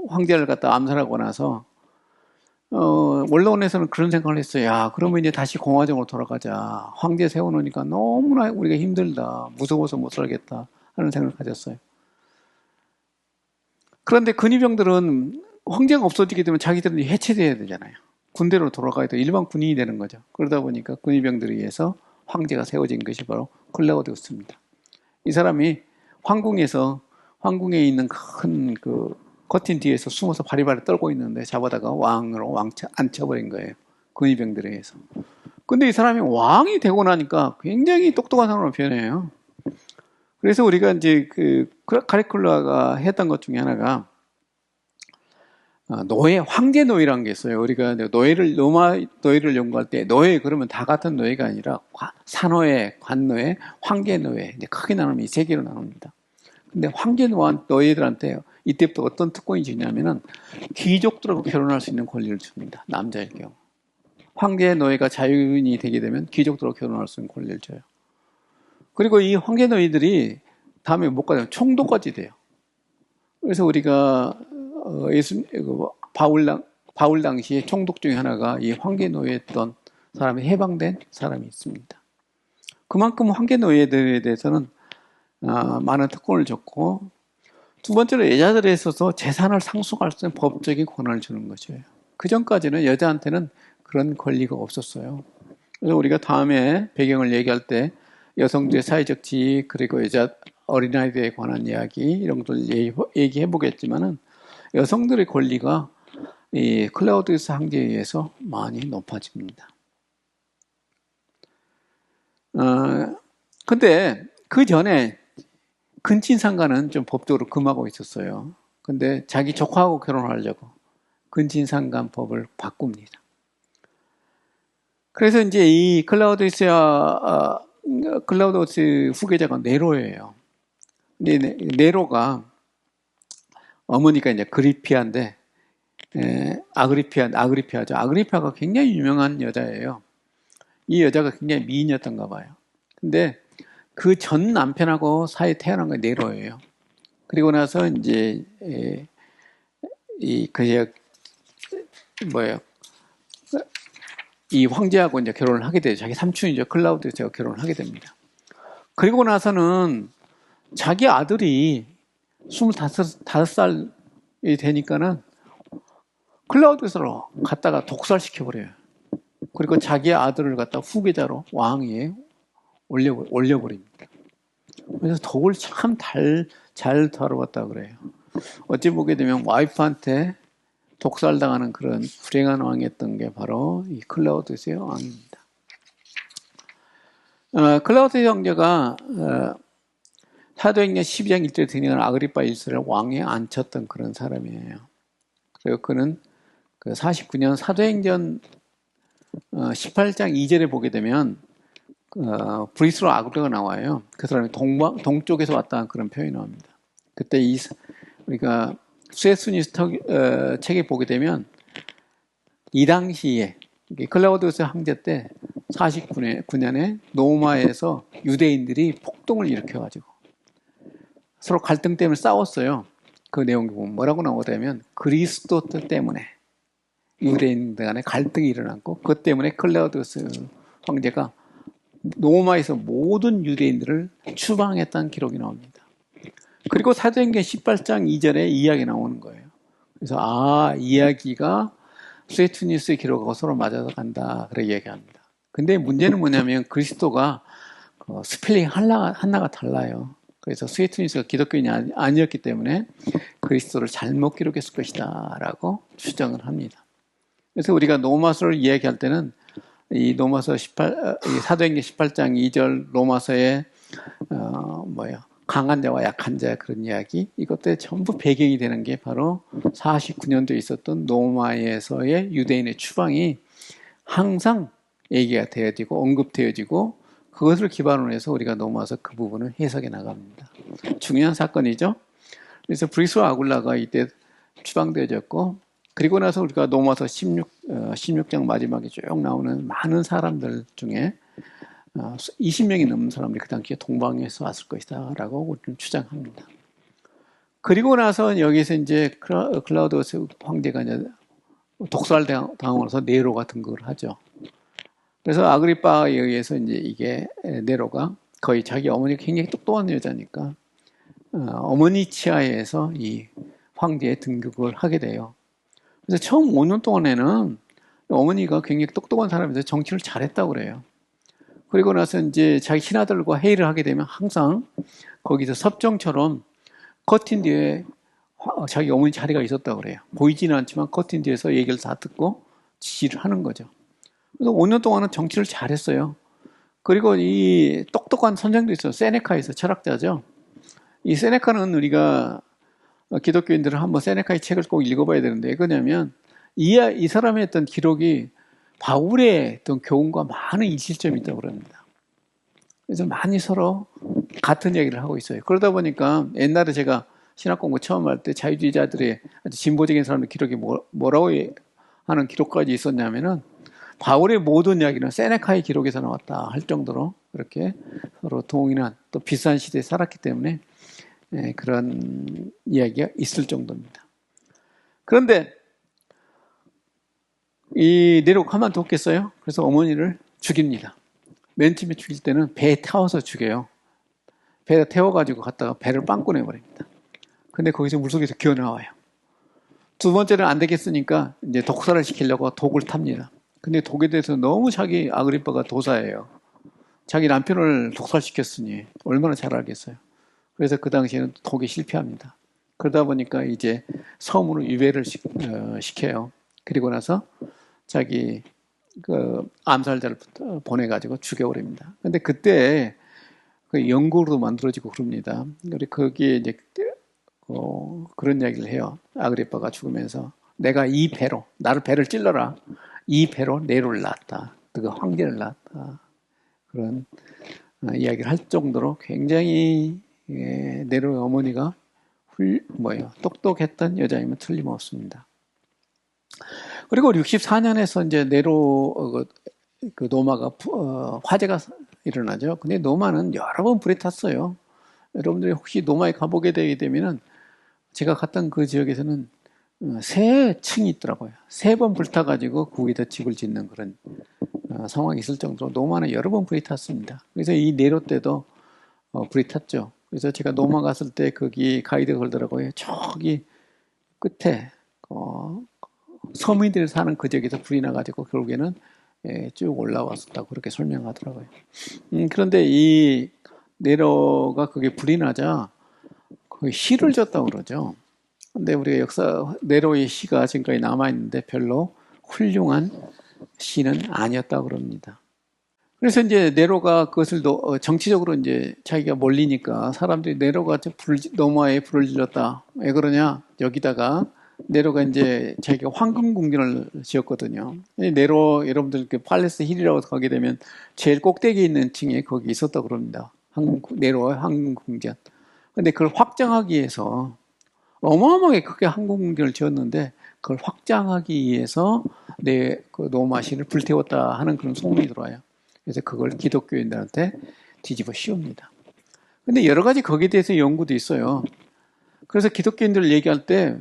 황제를 갖다 암살하고 나서 원로원에서는 그런 생각을 했어요. 야, 그러면 이제 다시 공화정으로 돌아가자. 황제 세워놓으니까 너무나 우리가 힘들다. 무서워서 못 살겠다. 하는 생각을 가졌어요. 그런데 근위병들은 황제가 없어지게 되면 자기들은 해체돼야 되잖아요. 군대로 돌아가야 돼. 일반 군인이 되는 거죠. 그러다 보니까 근위병들에 의해서 황제가 세워진 것이 바로 클라우디우스입니다. 이 사람이 황궁에 있는 큰 커튼 뒤에서 숨어서 바리바리 떨고 있는데 잡아다가 왕으로 앉혀버린 거예요. 근위병들에 의해서. 근데 이 사람이 왕이 되고 나니까 굉장히 똑똑한 사람으로 변해요. 그래서 우리가 이제 카리콜라가 했던 것 중에 하나가 황제 노예라는 게 있어요. 우리가 로마 노예를 연구할 때 노예 그러면 다 같은 노예가 아니라 사노예, 관노예, 황제 노예 이제 크게 나누면 이 세 개로 나눕니다. 근데 황제 노예들한테 이때부터 어떤 특권이 주냐면은 귀족들하고 결혼할 수 있는 권리를 줍니다. 남자일 경우. 황제 노예가 자유인이 되게 되면 귀족들하고 결혼할 수 있는 권리를 줘요. 그리고 이 황제 노예들이 다음에 못 가면 총독까지 돼요. 그래서 우리가 바울 당시에 총독 중에 하나가 이 황제 노예였던 사람이 해방된 사람이 있습니다. 그만큼 황제 노예들에 대해서는 많은 특권을 줬고 두 번째로 여자들에 있어서 재산을 상속할 수 있는 법적인 권한을 주는 것이에요. 그 전까지는 여자한테는 그런 권리가 없었어요. 그래서 우리가 다음에 배경을 얘기할 때 여성들의 사회적 지위 그리고 여자 어린아이들에 관한 이야기 이런 것들 얘기해 보겠지만은 여성들의 권리가 이 클라우디우스 황제에 의해서 많이 높아집니다. 근데 그 전에 근친상간은 좀 법적으로 금하고 있었어요. 근데 자기 조카하고 결혼하려고 근친상간법을 바꿉니다. 그래서 이제 이 클라우디우스 후계자가 네로예요. 근데 네로가 어머니가 이제 그리피아인데 아그리피아죠. 아그리피아가 굉장히 유명한 여자예요. 이 여자가 굉장히 미인이었던가 봐요. 근데 그 전 남편하고 사이에 태어난 게 네로예요. 그리고 나서 이제 이 황제하고 이제 결혼을 하게 돼요. 자기 삼촌이죠. 클라우디우스가 결혼을 하게 됩니다. 그리고 나서는 자기 아들이 25살이 되니까는 클라우디우스를 갖다가 독살시켜버려요. 그리고 자기 아들을 갖다가 후계자로 왕위에 올려버립니다. 그래서 덕을 참 잘 다뤄봤다 그래요. 어찌 보게 되면 와이프한테 독살당하는 그런 불행한 왕이었던 게 바로 이 클라우디우스의 왕입니다. 클라우디우스 형제가 사도행전 12장 1절에 드니는 아그리파 1세를 왕에 앉혔던 그런 사람이에요. 그리고 그는 그 49년 사도행전 18장 2절에 보게 되면 브리스로 아굴레가 나와요. 그 사람이 동쪽에서 왔다는 그런 표현이 나옵니다. 그때 우리가 수에스니스 책에 보게 되면 이 당시에 클라우디우스 황제 때 49년에 노마에서 유대인들이 폭동을 일으켜가지고 서로 갈등 때문에 싸웠어요. 그 내용을 보면 뭐라고 나오냐면 그리스도 때문에 유대인들 간에 갈등이 일어났고 그것 때문에 클라우디우스 황제가 로마에서 모든 유대인들을 추방했다는 기록이 나옵니다. 그리고 사도행전 18장 2절에 이야기 나오는 거예요. 그래서 이야기가 수에투니스의 기록하고 서로 맞아서 간다 그렇게 이야기합니다. 근데 문제는 뭐냐면 그리스도가 스펠링 하나가 달라요. 그래서 수에투니스가 기독교인이 아니었기 때문에 그리스도를 잘못 기록했을 것이다 라고 추정을 합니다. 그래서 우리가 로마서를 이야기할 때는 이 로마서 사도행전 18장 2절 로마서의 강한 자와 약한 자 그런 이야기 이것들이 전부 배경이 되는 게 바로 49년도에 있었던 로마에서의 유대인의 추방이 항상 얘기가 되어지고 언급되어지고 그것을 기반으로 해서 우리가 로마서 그 부분을 해석해 나갑니다. 중요한 사건이죠. 그래서 브리스와 아굴라가 이때 추방되어졌고 그리고 나서 우리가 로마서 16장 마지막에 쭉 나오는 많은 사람들 중에 20명이 넘는 사람들이 그 당시에 동방에서 왔을 것이다 라고 우리는 추정합니다. 그리고 나서 여기서 이제 클라우디우스 황제가 이제 독살당하면서 네로가 등극을 하죠. 그래서 아그리파에 의해서 이제 이게 네로가 거의 자기 어머니가 굉장히 똑똑한 여자니까 어머니 치하에서 이 황제에 등극을 하게 돼요. 그래서 처음 5년 동안에는 어머니가 굉장히 똑똑한 사람이어서 정치를 잘했다고 그래요. 그리고 나서 이제 자기 신하들과 회의를 하게 되면 항상 거기서 섭정처럼 커튼 뒤에 자기 어머니 자리가 있었다고 그래요. 보이지는 않지만 커튼 뒤에서 얘기를 다 듣고 지시를 하는 거죠. 그래서 5년 동안은 정치를 잘했어요. 그리고 이 똑똑한 선생도 있어요. 세네카에서 철학자죠. 이 세네카는 우리가 기독교인들은 한번 세네카의 책을 꼭 읽어봐야 되는데 왜냐하면 이 사람의 어떤 기록이 바울의 어떤 교훈과 많은 일치점이 있다고 그럽니다. 그래서 많이 서로 같은 얘기를 하고 있어요. 그러다 보니까 옛날에 제가 신학 공부 처음 할 때 자유주의자들의 아주 진보적인 사람의 기록이 뭐라고 하는 기록까지 있었냐면은 바울의 모든 이야기는 세네카의 기록에서 나왔다 할 정도로 그렇게 서로 동일한 또 비슷한 시대에 살았기 때문에 그런 이야기가 있을 정도입니다. 그런데 이 네로가 가만뒀겠어요? 그래서 어머니를 죽입니다. 맨 처음에 죽일 때는 배에 태워서 죽여요. 배에 태워가지고 갔다가 배를 빵꾸 내버립니다. 근데 거기서 물속에서 기어 나와요. 두 번째는 안 되겠으니까 이제 독살을 시키려고 독을 탑니다. 근데 독에 대해서 너무 자기 아그리파가 도사예요. 자기 남편을 독살시켰으니 얼마나 잘 알겠어요. 그래서 그 당시에는 독에 실패합니다. 그러다 보니까 이제 섬으로 유배를 시켜요. 그리고 나서 자기 그 암살자를 보내가지고 죽여버립니다. 근데 그때 그 연고로도 만들어지고 그럽니다. 그리고 거기에 이제 그런 이야기를 해요. 아그리파가 죽으면서 내가 이 배로 나를 배를 찔러라. 이 배로 네로를 낳았다. 그 황제를 낳았다. 그런 이야기를 할 정도로 굉장히 네로의 어머니가 똑똑했던 여자이면 틀림없습니다. 그리고 64년에서 이제 네로 그 노마가 화재가 일어나죠. 근데 노마는 여러 번 불에 탔어요. 여러분들이 혹시 노마에 가보게 되게 되면은 제가 갔던 그 지역에서는 세 층이 있더라고요. 세 번 불타가지고 거기다 집을 짓는 그런 상황이 있을 정도로 노마는 여러 번 불이 탔습니다. 그래서 이 네로 때도 불이 탔죠. 그래서 제가 노마 갔을 때 거기 가이드가 그러더라고요. 저기 끝에 서민들이 사는 그 지역에서 불이 나가지고 결국에는 쭉 올라왔었다고 그렇게 설명하더라고요. 그런데 이 네로가 그게 불이 나자 거의 시를 졌다고 그러죠. 근데 우리가 역사 네로의 시가 지금까지 남아있는데 별로 훌륭한 시는 아니었다고 그럽니다. 그래서 이제 네로가 그것을 정치적으로 이제 자기가 몰리니까 사람들이 네로가 노마에 불을 질렀다. 왜 그러냐? 여기다가 네로가 이제 자기가 황금 궁전을 지었거든요. 네로 여러분들 그 팔레스 힐이라고 가게 되면 제일 꼭대기에 있는 층에 거기 있었다고 그럽니다. 네로의 황금 궁전. 근데 그걸 확장하기 위해서 어마어마하게 크게 황금 궁전을 지었는데 그걸 확장하기 위해서 그 노마시를 불태웠다 하는 그런 소문이 들어와요. 그래서 그걸 기독교인들한테 뒤집어 씌웁니다. 근데 여러 가지 거기에 대해서 연구도 있어요. 그래서 기독교인들 얘기할 때,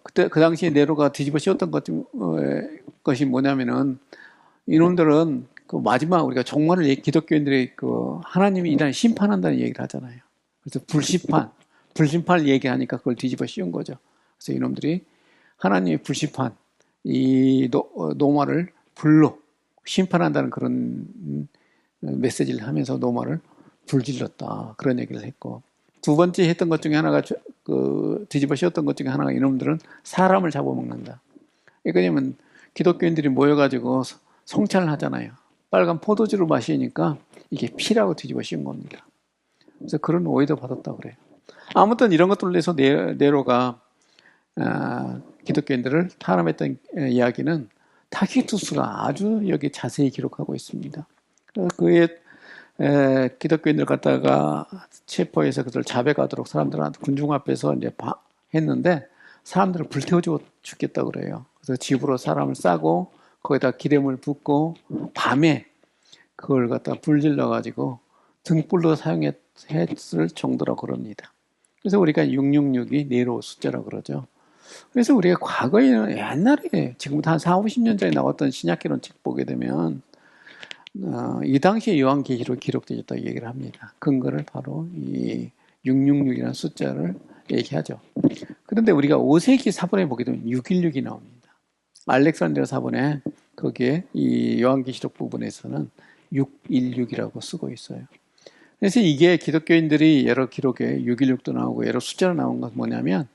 그때, 그 당시에 네로가 뒤집어 씌웠던 것이 뭐냐면은, 이놈들은 그 마지막 우리가 종말을 기독교인들이 하나님이 일하는 심판한다는 얘기를 하잖아요. 그래서 불심판을 얘기하니까 그걸 뒤집어 씌운 거죠. 그래서 이놈들이 하나님의 불심판, 이 노마를 불로 심판한다는 그런 메시지를 하면서 노마를 불질렀다. 그런 얘기를 했고. 두 번째 했던 것 중에 하나가 뒤집어 씌웠던 것 중에 하나가 이놈들은 사람을 잡아먹는다. 왜냐면 기독교인들이 모여가지고 성찬을 하잖아요. 빨간 포도주를 마시니까 이게 피라고 뒤집어 씌운 겁니다. 그래서 그런 오해도 받았다고 그래요. 아무튼 이런 것들로 해서 네로가 기독교인들을 탄압했던 이야기는 타키투스가 아주 여기 자세히 기록하고 있습니다. 그의 기독교인들 갖다가 체포해서 그들 자백하도록 사람들한테 군중 앞에서 이제 했는데 사람들을 불태워 죽겠다고 그래요. 그래서 집으로 사람을 싸고 거기다 기름을 붓고 밤에 그걸 갖다 불질러 가지고 등불로 사용했을 정도라고 그럽니다. 그래서 우리가 666이 네로 숫자라고 그러죠. 그래서 우리가 과거에는 옛날에 지금부터 한 4, 50년 전에 나왔던 신약기론 책 보게 되면 이 당시에 요한계시로 기록되었다고 얘기를 합니다. 근거를 바로 이 666이라는 숫자를 얘기하죠. 그런데 우리가 5세기 사본에 보게 되면 616이 나옵니다. 알렉산드리아 사본에 거기에 이 요한계시록 부분에서는 616이라고 쓰고 있어요. 그래서 이게 기독교인들이 여러 기록에 616도 나오고 여러 숫자로 나온 건 뭐냐면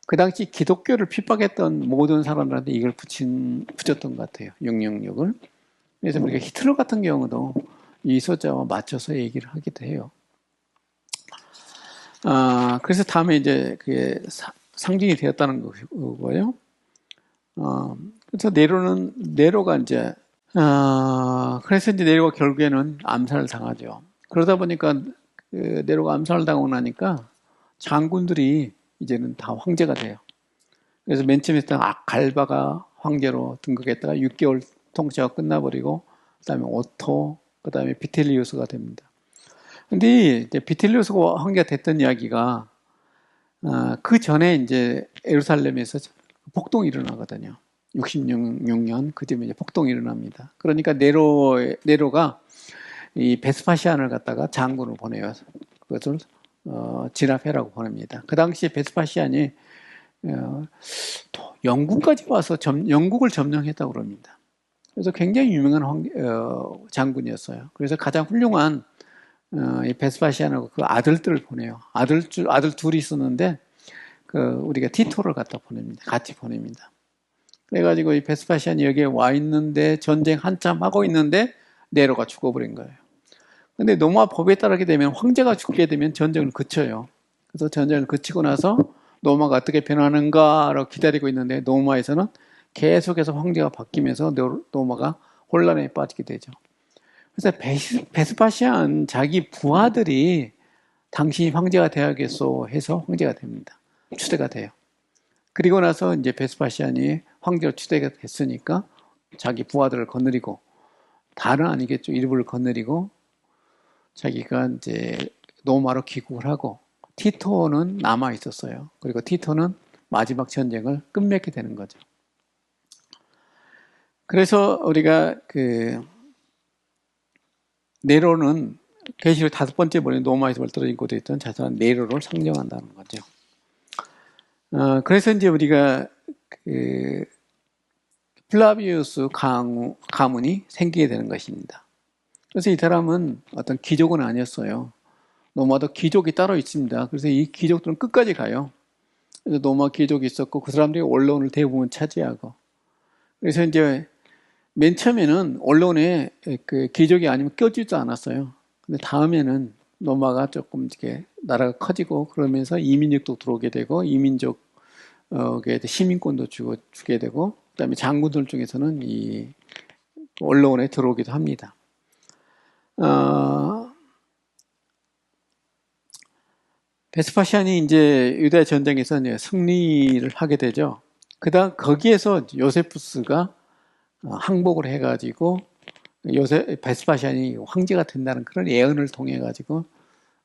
그 당시 기독교를 핍박했던 모든 사람들한테 이걸 붙였던 것 같아요. 666을. 그래서 우리가 히틀러 같은 경우도 이 숫자와 맞춰서 얘기를 하기도 해요. 그래서 다음에 이제 그게 상징이 되었다는 거고요. 그래서 네로가 이제, 그래서 이제 네로가 결국에는 암살을 당하죠. 그러다 보니까 네로가 암살을 당하고 나니까 장군들이 이제는 다 황제가 돼요. 그래서 맨 처음에 했던 갈바가 황제로 등극했다가 6개월 통치가 끝나버리고, 그 다음에 오토, 그 다음에 비텔리우스가 됩니다. 근데 이제 비텔리우스가 황제가 됐던 이야기가, 그 전에 이제 예루살렘에서 폭동이 일어나거든요. 66년 그쯤에 이제 폭동이 일어납니다. 그러니까 네로가 이 베스파시안을 갖다가 장군을 보내요. 그것을 진압해라고 보냅니다. 그 당시에 베스파시안이 영국까지 와서 영국을 점령했다고 그럽니다. 그래서 굉장히 유명한 장군이었어요. 그래서 가장 훌륭한 이 베스파시안하고 그 아들들을 보내요. 아들 둘이 있었는데 우리가 티토를 갖다 보냅니다. 같이 보냅니다. 그래가지고 이 베스파시안이 여기에 와 있는데 전쟁 한참 하고 있는데 네로가 죽어버린 거예요. 근데 노마 법에 따르게 되면 황제가 죽게 되면 전쟁을 그쳐요. 그래서 전쟁을 그치고 나서 노마가 어떻게 변하는가로 기다리고 있는데 노마에서는 계속해서 황제가 바뀌면서 노마가 혼란에 빠지게 되죠. 그래서 베스파시안 자기 부하들이 당신이 황제가 되어야겠소 해서 황제가 됩니다. 추대가 돼요. 그리고 나서 이제 베스파시안이 황제로 추대가 됐으니까 자기 부하들을 거느리고, 다는 아니겠죠. 일부를 거느리고 자기가 이제 로마로 귀국을 하고, 티토는 남아 있었어요. 그리고 티토는 마지막 전쟁을 끝맺게 되는 거죠. 그래서 우리가 네로는 계시록 5번째 본에 노마에서 떨어진 곳에 있던 자산 네로를 상징한다는 거죠. 그래서 이제 우리가 플라비우스 가문이 생기게 되는 것입니다. 그래서 이 사람은 어떤 귀족은 아니었어요. 로마도 귀족이 따로 있습니다. 그래서 이 귀족들은 끝까지 가요. 그래서 로마 귀족이 있었고 그 사람들이 언론을 대부분 차지하고, 그래서 이제 맨 처음에는 언론에 그 귀족이 아니면 껴주지도 않았어요. 근데 다음에는 로마가 조금 이렇게 나라가 커지고 그러면서 이민족도 들어오게 되고, 이민족에 시민권도 주게 되고, 그다음에 장군들 중에서는 이 언론에 들어오기도 합니다. 베스파시안이 이제 유다 전쟁에서 이제 승리를 하게 되죠. 그다음 거기에서 요세푸스가 항복을 해가지고 베스파시안이 황제가 된다는 그런 예언을 통해 가지고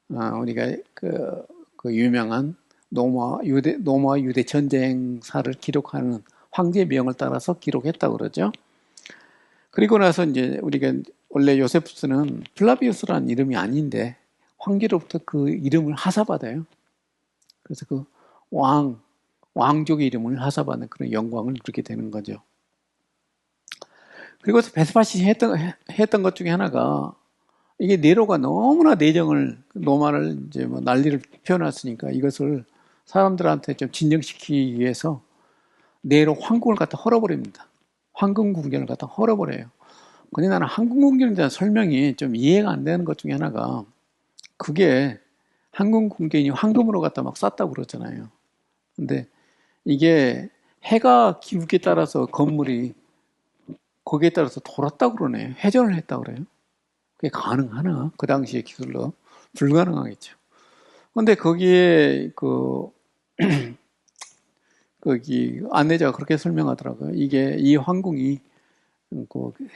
우리가 그 유명한 노마 유대 전쟁사를 기록하는 황제의 명을 따라서 기록했다고 그러죠. 그리고 나서 이제 우리가 원래 요세푸스는 플라비우스라는 이름이 아닌데 황제로부터 그 이름을 하사받아요. 그래서 그 왕족의 이름을 하사받는 그런 영광을 누리게 되는 거죠. 그리고 베스파시안이 했던 것 중에 하나가, 이게 네로가 너무나 로마를 이제 뭐 난리를 피워놨으니까 이것을 사람들한테 좀 진정시키기 위해서 네로 황궁을 갖다 헐어버립니다. 황금 궁전을 갖다 헐어버려요. 근데 나는 황금 궁전에 대한 설명이 좀 이해가 안 되는 것 중에 하나가, 그게 황금 궁전이 황금으로 갖다 막 쌌다고 그러잖아요. 근데 이게 해가 기울기에 따라서 건물이 거기에 따라서 돌았다고 그러네. 회전을 했다고 그래요. 그게 가능하나? 그 당시의 기술로 불가능하겠죠. 근데 거기에 거기 안내자가 그렇게 설명하더라고요. 이게 이 황궁이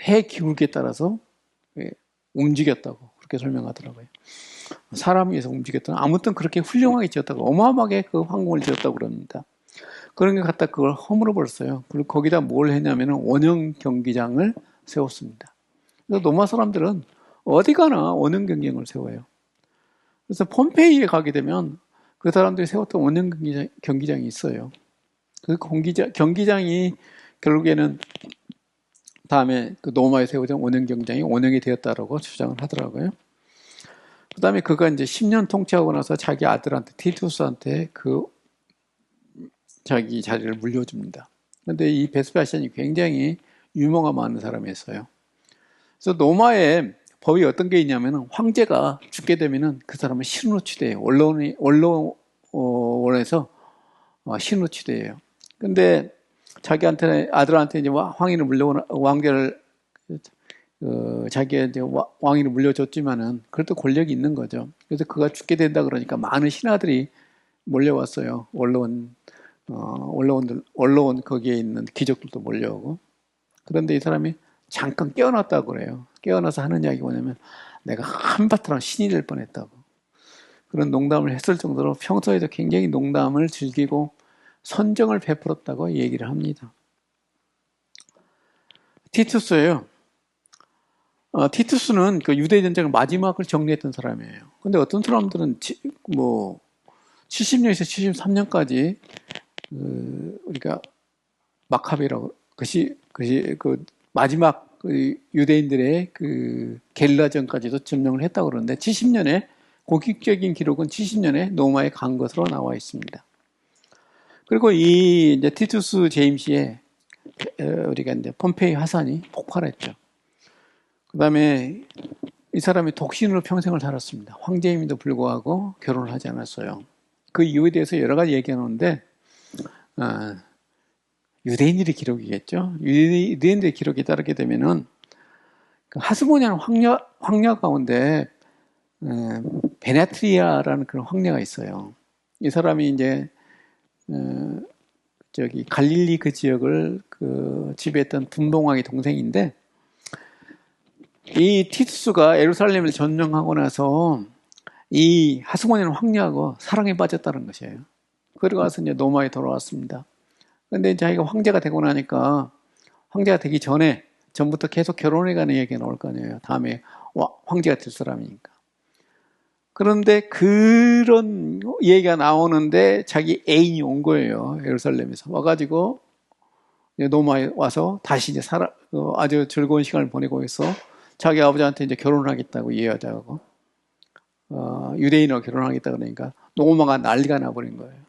해 기울기에 따라서 움직였다고 그렇게 설명하더라고요. 사람에 의해서 움직였다고, 아무튼 그렇게 훌륭하게 지었다고, 어마어마하게 그 황궁을 지었다고 그럽니다. 그런 게 갖다 그걸 허물어 버렸어요. 그리고 거기다 뭘 했냐면은 원형 경기장을 세웠습니다. 그래서 로마 사람들은 어디 가나 원형 경기장을 세워요. 그래서 폼페이에 가게 되면 그 사람들이 세웠던 원형 경기장이 있어요. 그 경기장이 결국에는 다음에 그 로마에 세워진 원형 경기장이 원형이 되었다라고 주장을 하더라고요. 그 다음에 그가 이제 10년 통치하고 나서 자기 아들한테, 티투스한테 자기 자리를 물려줍니다. 그런데 이 베스파시안이 굉장히 유머가 많은 사람이었어요. 그래서 로마의 법이 어떤 게 있냐면, 황제가 죽게 되면은 그 사람은 신으로 취대해요. 언론에서 신으로 취대해요. 근데 아들한테 이제 왕계를 자기가 이제 왕위를 물려줬지만은 그래도 권력이 있는 거죠. 그래서 그가 죽게 된다 그러니까 많은 신하들이 몰려왔어요. 언론 거기에 있는 귀족들도 몰려오고. 그런데 이 사람이 잠깐 깨어났다고 그래요. 깨어나서 하는 이야기가 뭐냐면, 내가 한바탕 신이 될 뻔했다고. 그런 농담을 했을 정도로 평소에도 굉장히 농담을 즐기고 선정을 베풀었다고 얘기를 합니다. 티투스예요. 티투스는 그 유대 전쟁의 마지막을 정리했던 사람이에요. 근데 어떤 사람들은 70년에서 73년까지 우리가 마카베라고, 그것이 그 마지막 유대인들의 그 게릴라전까지도 점령을 했다고 그러는데, 70년에 공식적인 기록은 70년에 로마에 간 것으로 나와 있습니다. 그리고 이 이제 티투스 제임시에 우리가 이제 폼페이 화산이 폭발했죠. 그 다음에 이 사람이 독신으로 평생을 살았습니다. 황제임에도 불구하고 결혼을 하지 않았어요. 그 이유에 대해서 여러 가지 얘기하는데, 유대인들의 기록이겠죠. 유대인들의 기록에 따르게 되면은 그 하스모니아는 황녀 가운데 베네트리아라는 그런 황녀가 있어요. 이 사람이 이제 저기 갈릴리 그 지역을 그 지배했던 분봉왕의 동생인데, 이 티투스가 예루살렘을 점령하고 나서 이 하스모니안 황녀하고 사랑에 빠졌다는 것이에요. 그러고 와서 이제 로마에 돌아왔습니다. 근데 자기가 황제가 되고 나니까, 황제가 되기 전부터 계속 결혼해가는 얘기가 나올 거 아니에요. 다음에 황제가 될 사람이니까. 그런데 그런 얘기가 나오는데 자기 애인이 온 거예요. 예루살렘에서. 와가지고 로마에 와서 다시 이제 아주 즐거운 시간을 보내고 있어. 자기 아버지한테 이제 결혼을 하겠다고 이 여자하고. 유대인하고 결혼하겠다 그러니까 로마가 난리가 나버린 거예요.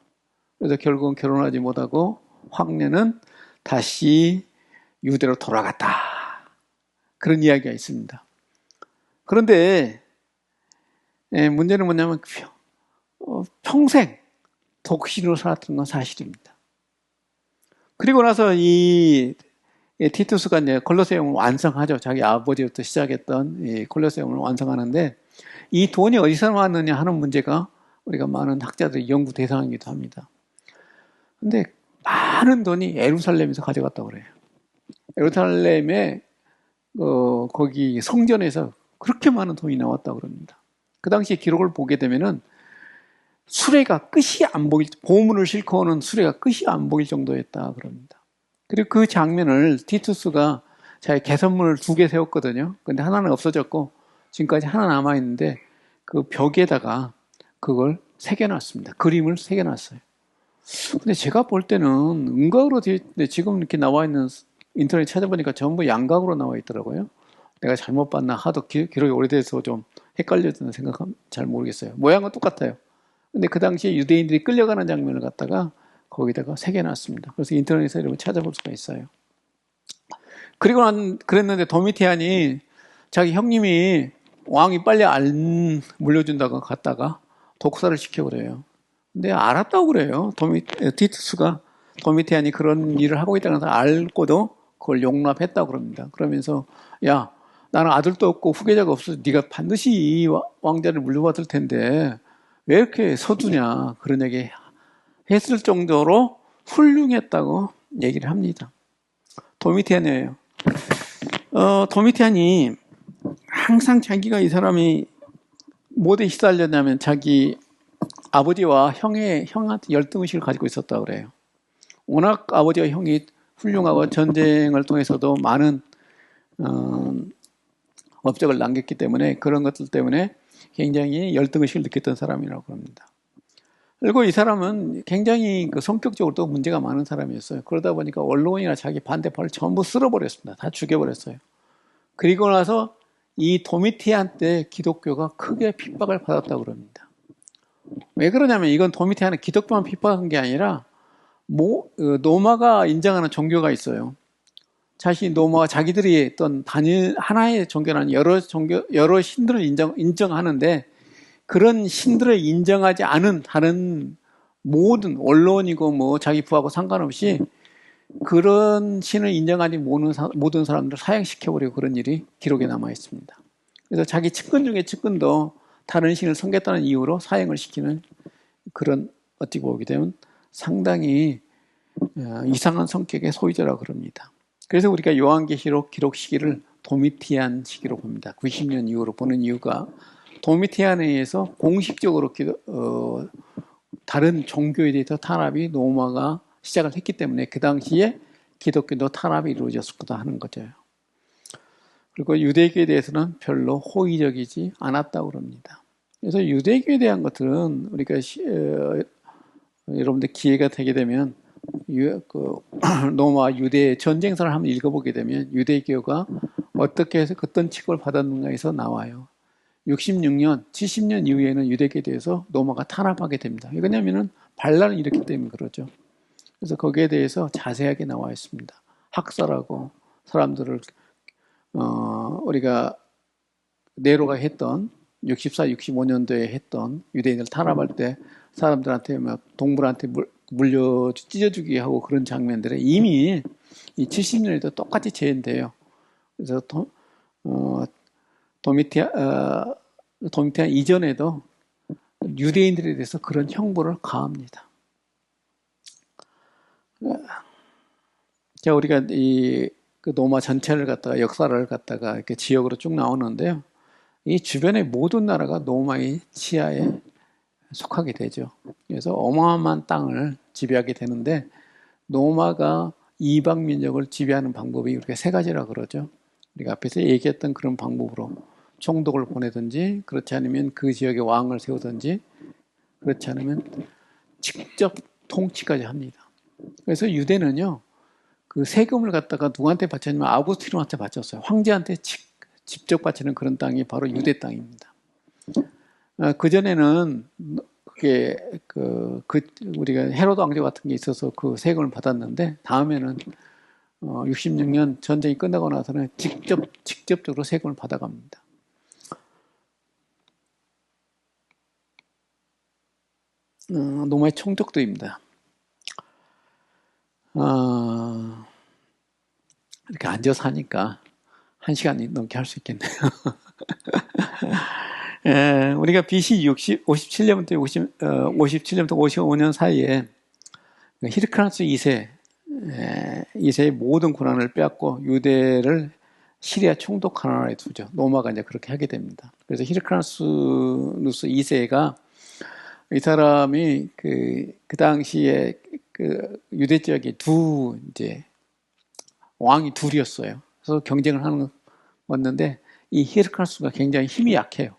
그래서 결국은 결혼하지 못하고 황녀는 다시 유대로 돌아갔다. 그런 이야기가 있습니다. 그런데 문제는 뭐냐면 평생 독신으로 살았던 건 사실입니다. 그리고 나서 이 티투스가 이제 콜로세움을 완성하죠. 자기 아버지부터 시작했던 이 콜로세움을 완성하는데 이 돈이 어디서 나왔느냐 하는 문제가 우리가 많은 학자들의 연구 대상이기도 합니다. 근데 많은 돈이 예루살렘에서 가져갔다고 그래요. 예루살렘에 거기 성전에서 그렇게 많은 돈이 나왔다고 그럽니다. 그 당시 기록을 보게 되면은 수레가 끝이 안 보일, 보물을 싣고 오는 수레가 끝이 안 보일 정도였다 그럽니다. 그리고 그 장면을 티투스가 자기 개선문을 2개 세웠거든요. 근데 하나는 없어졌고 지금까지 하나 남아있는데 그 벽에다가 그걸 새겨놨습니다. 그림을 새겨놨어요. 근데 제가 볼 때는 음각으로 되어 있는데 지금 이렇게 나와 있는 인터넷 찾아보니까 전부 양각으로 나와 있더라고요. 내가 잘못 봤나 하도 기록이 오래돼서 좀 헷갈려지는 생각은 잘 모르겠어요. 모양은 똑같아요. 근데 그 당시에 유대인들이 끌려가는 장면을 갖다가 거기다가 새겨놨습니다. 그래서 인터넷에서 이런 걸 찾아볼 수가 있어요. 그리고 그랬는데 도미티안이 자기 형님이 왕이 빨리 안 물려준다고 갔다가 독사를 시켜버려요. 근데 알았다고 그래요. 티투스가 도미티안이 그런 일을 하고 있다는 걸 알고도 그걸 용납했다고 그럽니다. 그러면서 야, 나는 아들도 없고 후계자가 없어서 네가 반드시 이 왕자를 물려받을 텐데 왜 이렇게 서두냐 그런 얘기 했을 정도로 훌륭했다고 얘기를 합니다. 도미티안이에요. 도미티안이 항상 자기가 이 사람이 뭐에 시달렸냐면 자기 아버지와 형한테 열등의식을 가지고 있었다고 그래요. 워낙 아버지와 형이 훌륭하고 전쟁을 통해서도 많은 업적을 남겼기 때문에 그런 것들 때문에 굉장히 열등의식을 느꼈던 사람이라고 합니다. 그리고 이 사람은 굉장히 성격적으로도 문제가 많은 사람이었어요. 그러다 보니까 언론이나 자기 반대파를 전부 쓸어버렸습니다. 다 죽여버렸어요. 그리고 나서 이 도미티안 때 기독교가 크게 핍박을 받았다고 그럽니다. 왜 그러냐면 이건 도미티안은 기독교만 핍박한 게 아니라 노마가 인정하는 종교가 있어요. 노마가 자기들이 어떤 하나의 종교는 여러 신들을 인정하는데 그런 신들을 인정하지 않은 다른 모든 언론이고 자기 부하고 상관없이 그런 신을 인정하지 모든 사람들을 사형시켜버리고 그런 일이 기록에 남아 있습니다. 그래서 자기 측근 중에 측근도 다른 신을 섬겼다는 이유로 사형을 시키는 그런 어떻게 보게 되면 상당히 이상한 성격의 소유자라고 그럽니다. 그래서 우리가 요한계시록 기록 시기를 도미티안 시기로 봅니다. 90년 이후로 보는 이유가 도미티안에 의해서 공식적으로 다른 종교에 대해서 탄압이 로마가 시작을 했기 때문에 그 당시에 기독교도 탄압이 이루어졌을 거다 하는 거죠. 그리고 유대교에 대해서는 별로 호의적이지 않았다고 합니다. 그래서 유대교에 대한 것들은 우리가 여러분들 기회가 되게 되면 로마 유대 전쟁사를 한번 읽어보게 되면 유대교가 어떻게 해서 어떤 취급을 받았는가에서 나와요. 66년, 70년 이후에는 유대교에 대해서 로마가 탄압하게 됩니다. 왜냐하면 반란을 일으켰기 때문에 그러죠. 그래서 거기에 대해서 자세하게 나와 있습니다. 학살하고 사람들을 우리가 네로가 했던 64, 65년도에 했던 유대인을 탄압할 때 사람들한테 동물한테 물려 찢어주기 하고 그런 장면들에 이미 이 70년에도 똑같이 재현돼요. 그래서 도미티안 이전에도 유대인들에 대해서 그런 형벌을 가합니다. 자, 우리가 그 로마 전체를 갖다가 역사를 갖다가 이렇게 지역으로 쭉 나오는데요. 이 주변의 모든 나라가 로마의 치하에 속하게 되죠. 그래서 어마어마한 땅을 지배하게 되는데 로마가 이방 민족을 지배하는 방법이 우리가 세 가지라 그러죠. 우리가 앞에서 얘기했던 그런 방법으로 총독을 보내든지 그렇지 않으면 그 지역에 왕을 세우든지 그렇지 않으면 직접 통치까지 합니다. 그래서 유대는요. 그 세금을 갖다가 누구한테 바쳤냐면 아우구스티노한테 바쳤어요. 황제한테 직접 바치는 그런 땅이 바로 유대 땅입니다. 그전에는 그게 우리가 헤로드 왕조 같은 게 있어서 그 세금을 받았는데 다음에는 66년 전쟁이 끝나고 나서는 직접적으로 세금을 받아갑니다. 로마의 총독들입니다. 이렇게 앉아서 하니까 1시간 넘게 할 수 있겠네요. 우리가 BC 57년부터 57년부터 55년 사이에 히르크라스 2세의 모든 권한을 빼앗고 유대를 시리아 총독 하나에 두죠. 로마가 이제 그렇게 하게 됩니다. 그래서 히르크라스누스 2세가 이 사람이 그 당시에 그 유대 지역에 이제 왕이 둘이었어요. 그래서 경쟁을 하는 건데 이 히르크라스가 굉장히 힘이 약해요.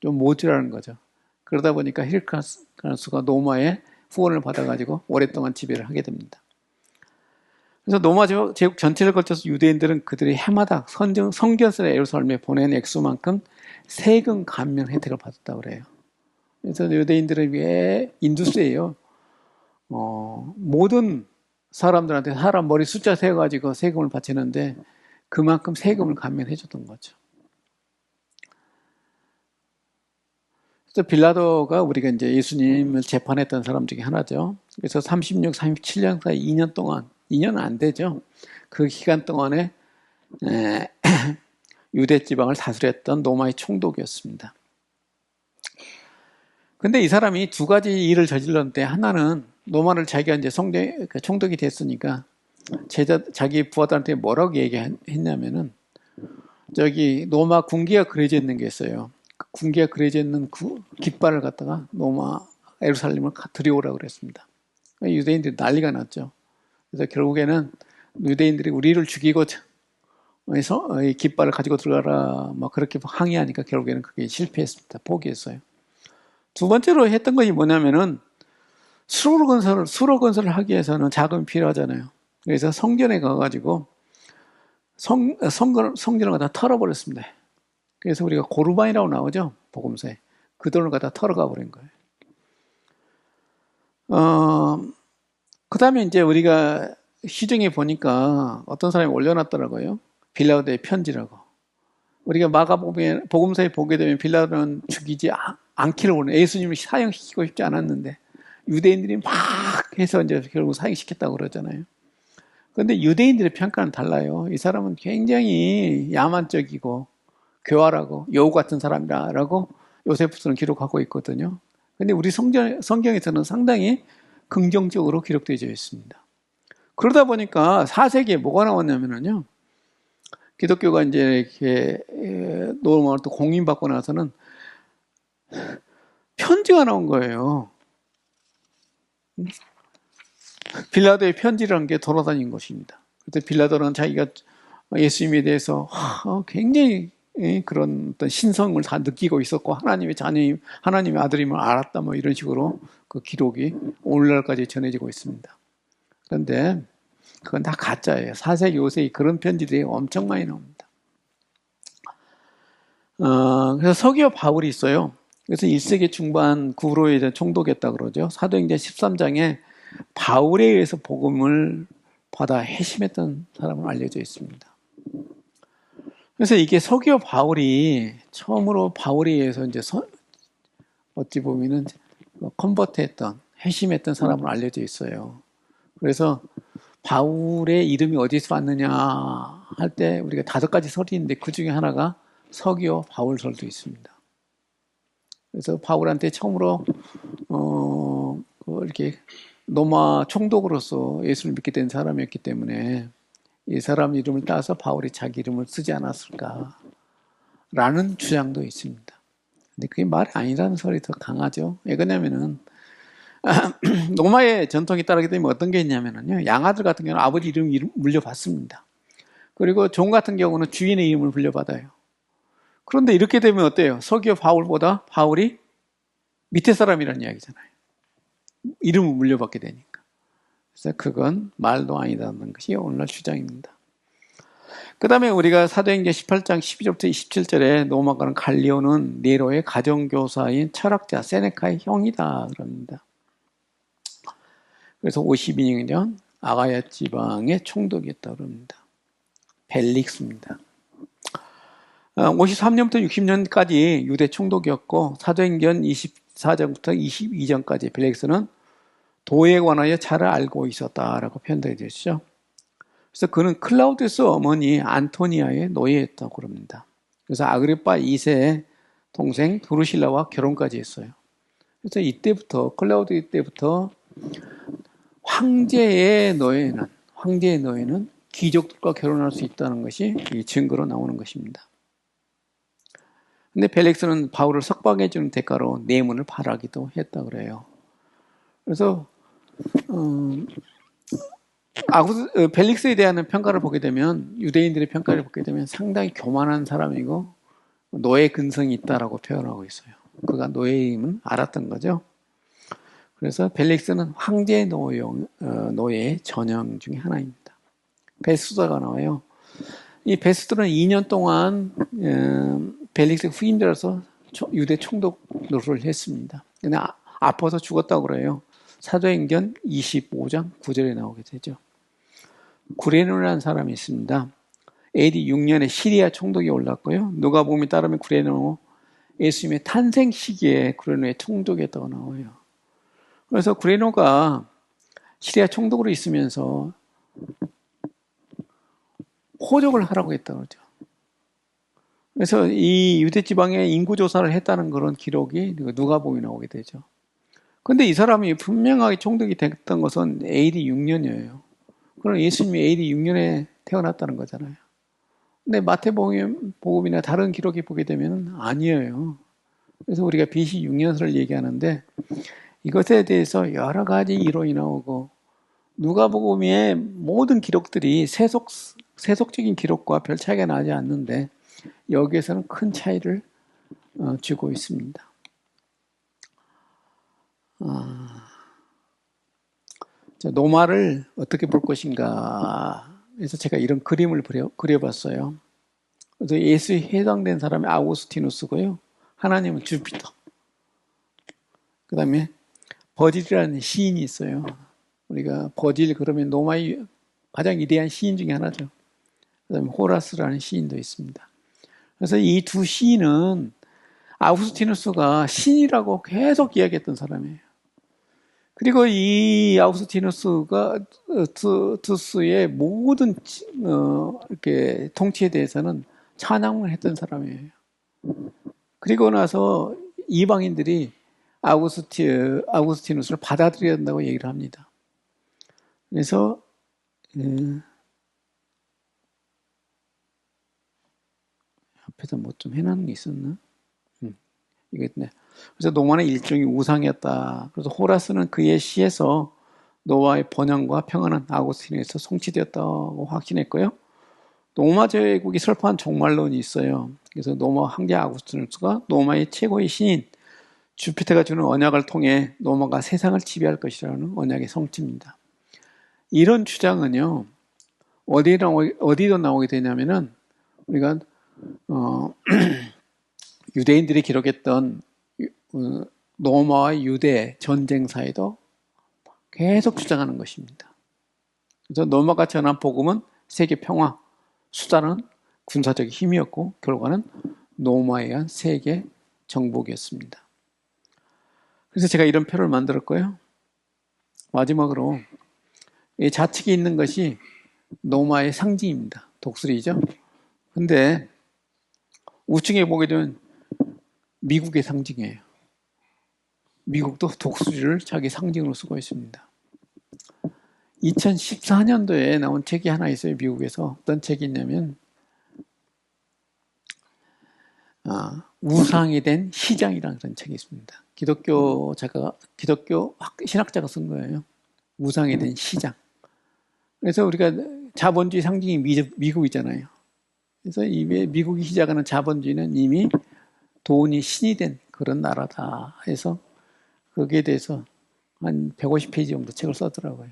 좀 모질라는 거죠. 그러다 보니까 히르크라스가 로마의 후원을 받아가지고 오랫동안 지배를 하게 됩니다. 그래서 로마 제국 전체를 거쳐서 유대인들은 그들이 해마다 성전세를 예루살렘에 보낸 액수만큼 세금 감면 혜택을 받았다고 그래요. 그래서 유대인들을 위해 인두세예요. 모든 사람들한테 사람 머리 숫자 세가지고 세금을 바치는데 그만큼 세금을 감면해줬던 거죠. 그래서 빌라도가 우리가 이제 예수님을 재판했던 사람 중에 하나죠. 그래서 36, 37년 사이 2년 동안, 2년은 안 되죠. 그 기간 동안에 유대 지방을 다스렸던 로마의 총독이었습니다. 근데 이 사람이 두 가지 일을 저질렀는데 하나는 로마를 자기가 이제 총독이 됐으니까 자기 부하들한테 뭐라고 얘기했냐면은 저기 로마 군기가 그려져 있는 게 있어요. 그 군기가 그려져 있는 그 깃발을 갖다가 로마 예루살렘을 들여오라고 그랬습니다. 유대인들이 난리가 났죠. 그래서 결국에는 유대인들이 우리를 죽이고 이 깃발을 가지고 들어가라 막 그렇게 항의하니까 결국에는 그게 실패했습니다. 포기했어요. 두 번째로 했던 것이 뭐냐면은 수로 건설을 하기 위해서는 자금이 필요하잖아요. 그래서 성전에 가가지고 성전을 갖다 털어버렸습니다. 그래서 우리가 고르반이라고 나오죠. 복음서에. 그 돈을 갖다 털어가 버린 거예요. 그 다음에 이제 우리가 시중에 보니까 어떤 사람이 올려놨더라고요. 빌라도의 편지라고. 우리가 복음서에 보게 되면 빌라도는 죽이지 않기를 원해. 예수님을 사형시키고 싶지 않았는데 유대인들이 막 해서 이제 결국 사형시켰다고 그러잖아요. 그런데 그유대인들의 평가는 달라요. 이 사람은 굉장히 야만적이고 교활하고 여우 같은 사람이라고 요세푸스는 기록하고 있거든요. 근데 우리 성경에서는 상당히 긍정적으로 기록되어 있습니다. 그러다 보니까 4세기에 뭐가 나왔냐면요. 기독교가 이제 이렇게 로마를 또 공인받고 나서는 편지가 나온 거예요. 빌라도의 편지라는 게 돌아다닌 것입니다. 그때 빌라도는 자기가 예수님에 대해서 굉장히 그런 어떤 신성을 다 느끼고 있었고 하나님의 자녀임, 하나님의 아들임을 알았다 뭐 이런 식으로 그 기록이 오늘날까지 전해지고 있습니다. 그런데 그건 다 가짜예요. 4세기, 5세기 그런 편지들이 엄청 많이 나옵니다. 그래서 서기와 바울이 있어요. 그래서 1세기 중반 구로에 대한 총독했다 그러죠. 사도행전 13장에 바울에 의해서 복음을 받아 회심했던 사람으로 알려져 있습니다. 그래서 이게 서기와 바울이 처음으로 바울에 의해서 이제 어찌 보면은 컨버트했던 회심했던 사람으로 알려져 있어요. 그래서 바울의 이름이 어디서 왔느냐 할 때 우리가 5가지 설이 있는데 그 중에 하나가 서기와 바울설도 있습니다. 그래서 바울한테 처음으로 이렇게 로마 총독으로서 예수를 믿게 된 사람이었기 때문에 이 사람 이름을 따서 바울이 자기 이름을 쓰지 않았을까라는 주장도 있습니다. 근데 그게 말이 아니라는 설이 더 강하죠. 왜 그러냐면은 로마의 전통에 따르기 때문에 어떤 게 있냐면요, 양아들 같은 경우는 아버지 이름 물려받습니다. 그리고 종 같은 경우는 주인의 이름을 물려받아요. 그런데 이렇게 되면 어때요? 서기오 바울보다 바울이 밑에 사람이라는 이야기잖아요. 이름을 물려받게 되니까. 그래서 그건 말도 아니다는 것이 오늘날 주장입니다. 그 다음에 우리가 사도행전 18장 12절부터 27절에 노마가는 갈리오는 네로의 가정교사인 철학자 세네카의 형이다 그럽니다. 그래서 52년 아가야 지방의 총독이었다고 합니다. 벨릭스입니다. 53년부터 60년까지 유대 총독이었고 사도행전 24장부터 22장까지 벨릭스는 도에 관하여 잘 알고 있었다라고 표현되어 있죠. 그래서 그는 클라우디우스 어머니 안토니아의 노예였다고 그럽니다. 그래서 아그리파 2세의 동생 드루실라와 결혼까지 했어요. 그래서 이때부터 클라우디우 때부터 황제의 노예는 귀족들과 결혼할 수 있다는 것이 이 증거로 나오는 것입니다. 근데 벨릭스는 바울을 석방해주는 대가로 뇌물을 바라기도 했다 그래요. 그래서 벨릭스에 대한 평가를 보게 되면, 유대인들의 평가를 보게 되면 상당히 교만한 사람이고 노예 근성이 있다라고 표현하고 있어요. 그가 노예임은 알았던 거죠. 그래서 벨릭스는 황제 노예의 전형 중에 하나입니다. 베스도가 나와요. 이 베스도는 2년 동안 벨릭스 후임자로서 유대 총독 노릇을 했습니다. 근데 아파서 죽었다고 그래요. 사도행전 25장 9절에 나오게 되죠. 구레노라는 사람이 있습니다. AD 6년에 시리아 총독이 올랐고요. 누가복음에 따르면 구레노 예수님의 탄생 시기에 구레노의 총독이었다고 나와요. 그래서 구레노가 시리아 총독으로 있으면서 호적을 하라고 했다고 그러죠. 그래서 이 유대 지방에 인구 조사를 했다는 그런 기록이 누가복음에 나오게 되죠. 근데 이 사람이 분명하게 총독이 됐던 것은 AD 6년이에요. 그럼 예수님이 AD 6년에 태어났다는 거잖아요. 근데 마태복음이나 다른 기록에 보게 되면 아니에요. 그래서 우리가 BC 6년설을 얘기하는데 이것에 대해서 여러 가지 이론이 나오고 누가복음의 모든 기록들이 세속적인 기록과 별 차이가 나지 않는데 여기에서는 큰 차이를 주고 있습니다. 노마를 어떻게 볼 것인가 그래서 제가 이런 그림을 그려봤어요. 그래서 예수에 해당된 사람이 아우구스티누스고요. 하나님은 주피터. 그 다음에 버질이라는 시인이 있어요. 우리가 버질 그러면 노마의 가장 위대한 시인 중에 하나죠. 그 다음에 호라스라는 시인도 있습니다. 그래서 이 두 시인은 아우구스티누스가 신이라고 계속 이야기했던 사람이에요. 그리고 이 아우구스티누스가 투스의 모든 이렇게 통치에 대해서는 찬양을 했던 사람이에요. 그리고 나서 이방인들이 아우구스티누스를 받아들여야 한다고 얘기를 합니다. 그래서 앞에서 뭐 좀 해놓은 게 있었나? 이겠네. 그래서 노마는 일종의 우상이었다. 그래서 호라스는 그의 시에서 노아의 번영과 평안은 아우구스티누스에서 성취되었다고 확신했고요. 노마 제국이 설파한 종말론이 있어요. 그래서 노마 황제 아우구스티누스가 노마의 최고의 신인 주피터가 주는 언약을 통해 노마가 세상을 지배할 것이라는 언약의 성취입니다. 이런 주장은요, 어디도 나오게 되냐면은, 우리가, 유대인들이 기록했던 노마와 유대 전쟁사에도 계속 주장하는 것입니다. 그래서 노마가 전한 복음은 세계 평화, 수단은 군사적 힘이었고, 결과는 노마에 의한 세계 정복이었습니다. 그래서 제가 이런 표를 만들었고요. 마지막으로 이 좌측에 있는 것이 노마의 상징입니다. 독수리죠. 근데 우측에 보게 되면 미국의 상징이에요. 미국도 독수리를 자기 상징으로 쓰고 있습니다. 2014년도에 나온 책이 하나 있어요. 미국에서. 어떤 책이 있냐면 우상이 된 시장이라는 그런 책이 있습니다. 기독교 신학자가 쓴 거예요. 우상이 된 시장. 그래서 우리가 자본주의 상징이 미국이잖아요. 그래서 이미 미국이 시작하는 자본주의는 이미 돈이 신이 된 그런 나라다 해서 거기에 대해서 한 150페이지 정도 책을 썼더라고요.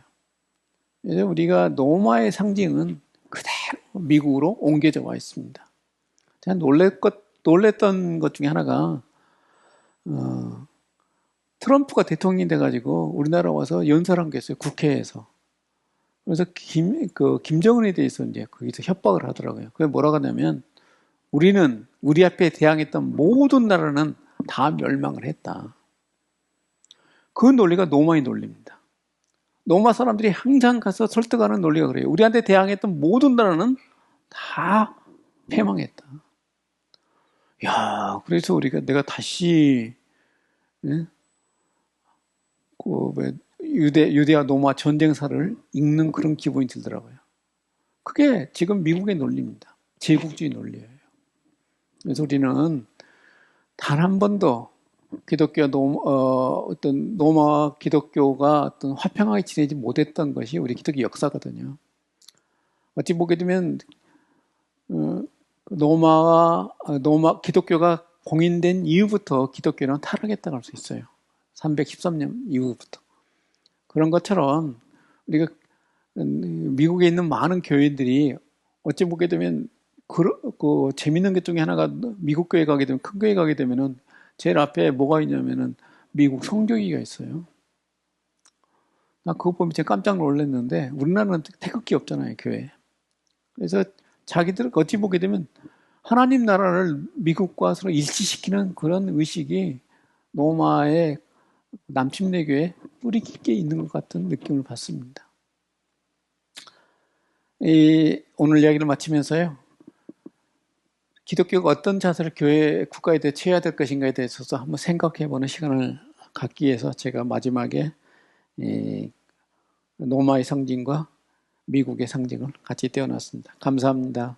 그래서 우리가 노마의 상징은 그대로 미국으로 옮겨져 와 있습니다. 제가 놀랬던 것 중에 하나가 트럼프가 대통령이 돼가지고 우리나라 와서 연설한 게 있어요. 국회에서. 그래서 김정은에 대해서 이제 거기서 협박을 하더라고요. 그게 뭐라고 하냐면 우리는 우리 앞에 대항했던 모든 나라는 다 멸망을 했다. 그 논리가 노마의 논리입니다. 노마 사람들이 항상 가서 설득하는 논리가 그래요. 우리한테 대항했던 모든 나라는 다 패망했다. 야, 그래서 내가 다시 유대와 노마 전쟁사를 읽는 그런 기분이 들더라고요. 그게 지금 미국의 논리입니다. 제국주의 논리예요. 그래서 우리는 단 한 번도 어떤 노마와 기독교가 어떤 화평하게 지내지 못했던 것이 우리 기독교 역사거든요. 어찌 보게 되면 기독교가 공인된 이후부터 기독교는 타락했다고 할 수 있어요. 313년 이후부터. 그런 것처럼 우리가 미국에 있는 많은 교회들이 어찌 보게 되면 재밌는 것 중에 하나가 미국 교회 가게 되면 큰 교회 가게 되면은 제일 앞에 뭐가 있냐면은 미국 성교기가 있어요. 나 그거 보면 제가 깜짝 놀랐는데 우리나라는 태극기 없잖아요, 교회. 그래서 자기들 어찌 보게 되면 하나님 나라를 미국과 서로 일치시키는 그런 의식이 로마의 남침내교에 뿌리 깊게 있는 것 같은 느낌을 받습니다. 오늘 이야기를 마치면서요. 기독교가 어떤 자세를 국가에 대해 취해야 될 것인가에 대해서 한번 생각해보는 시간을 갖기 위해서 제가 마지막에 로마의 상징과 미국의 상징을 같이 떼어놨습니다. 감사합니다.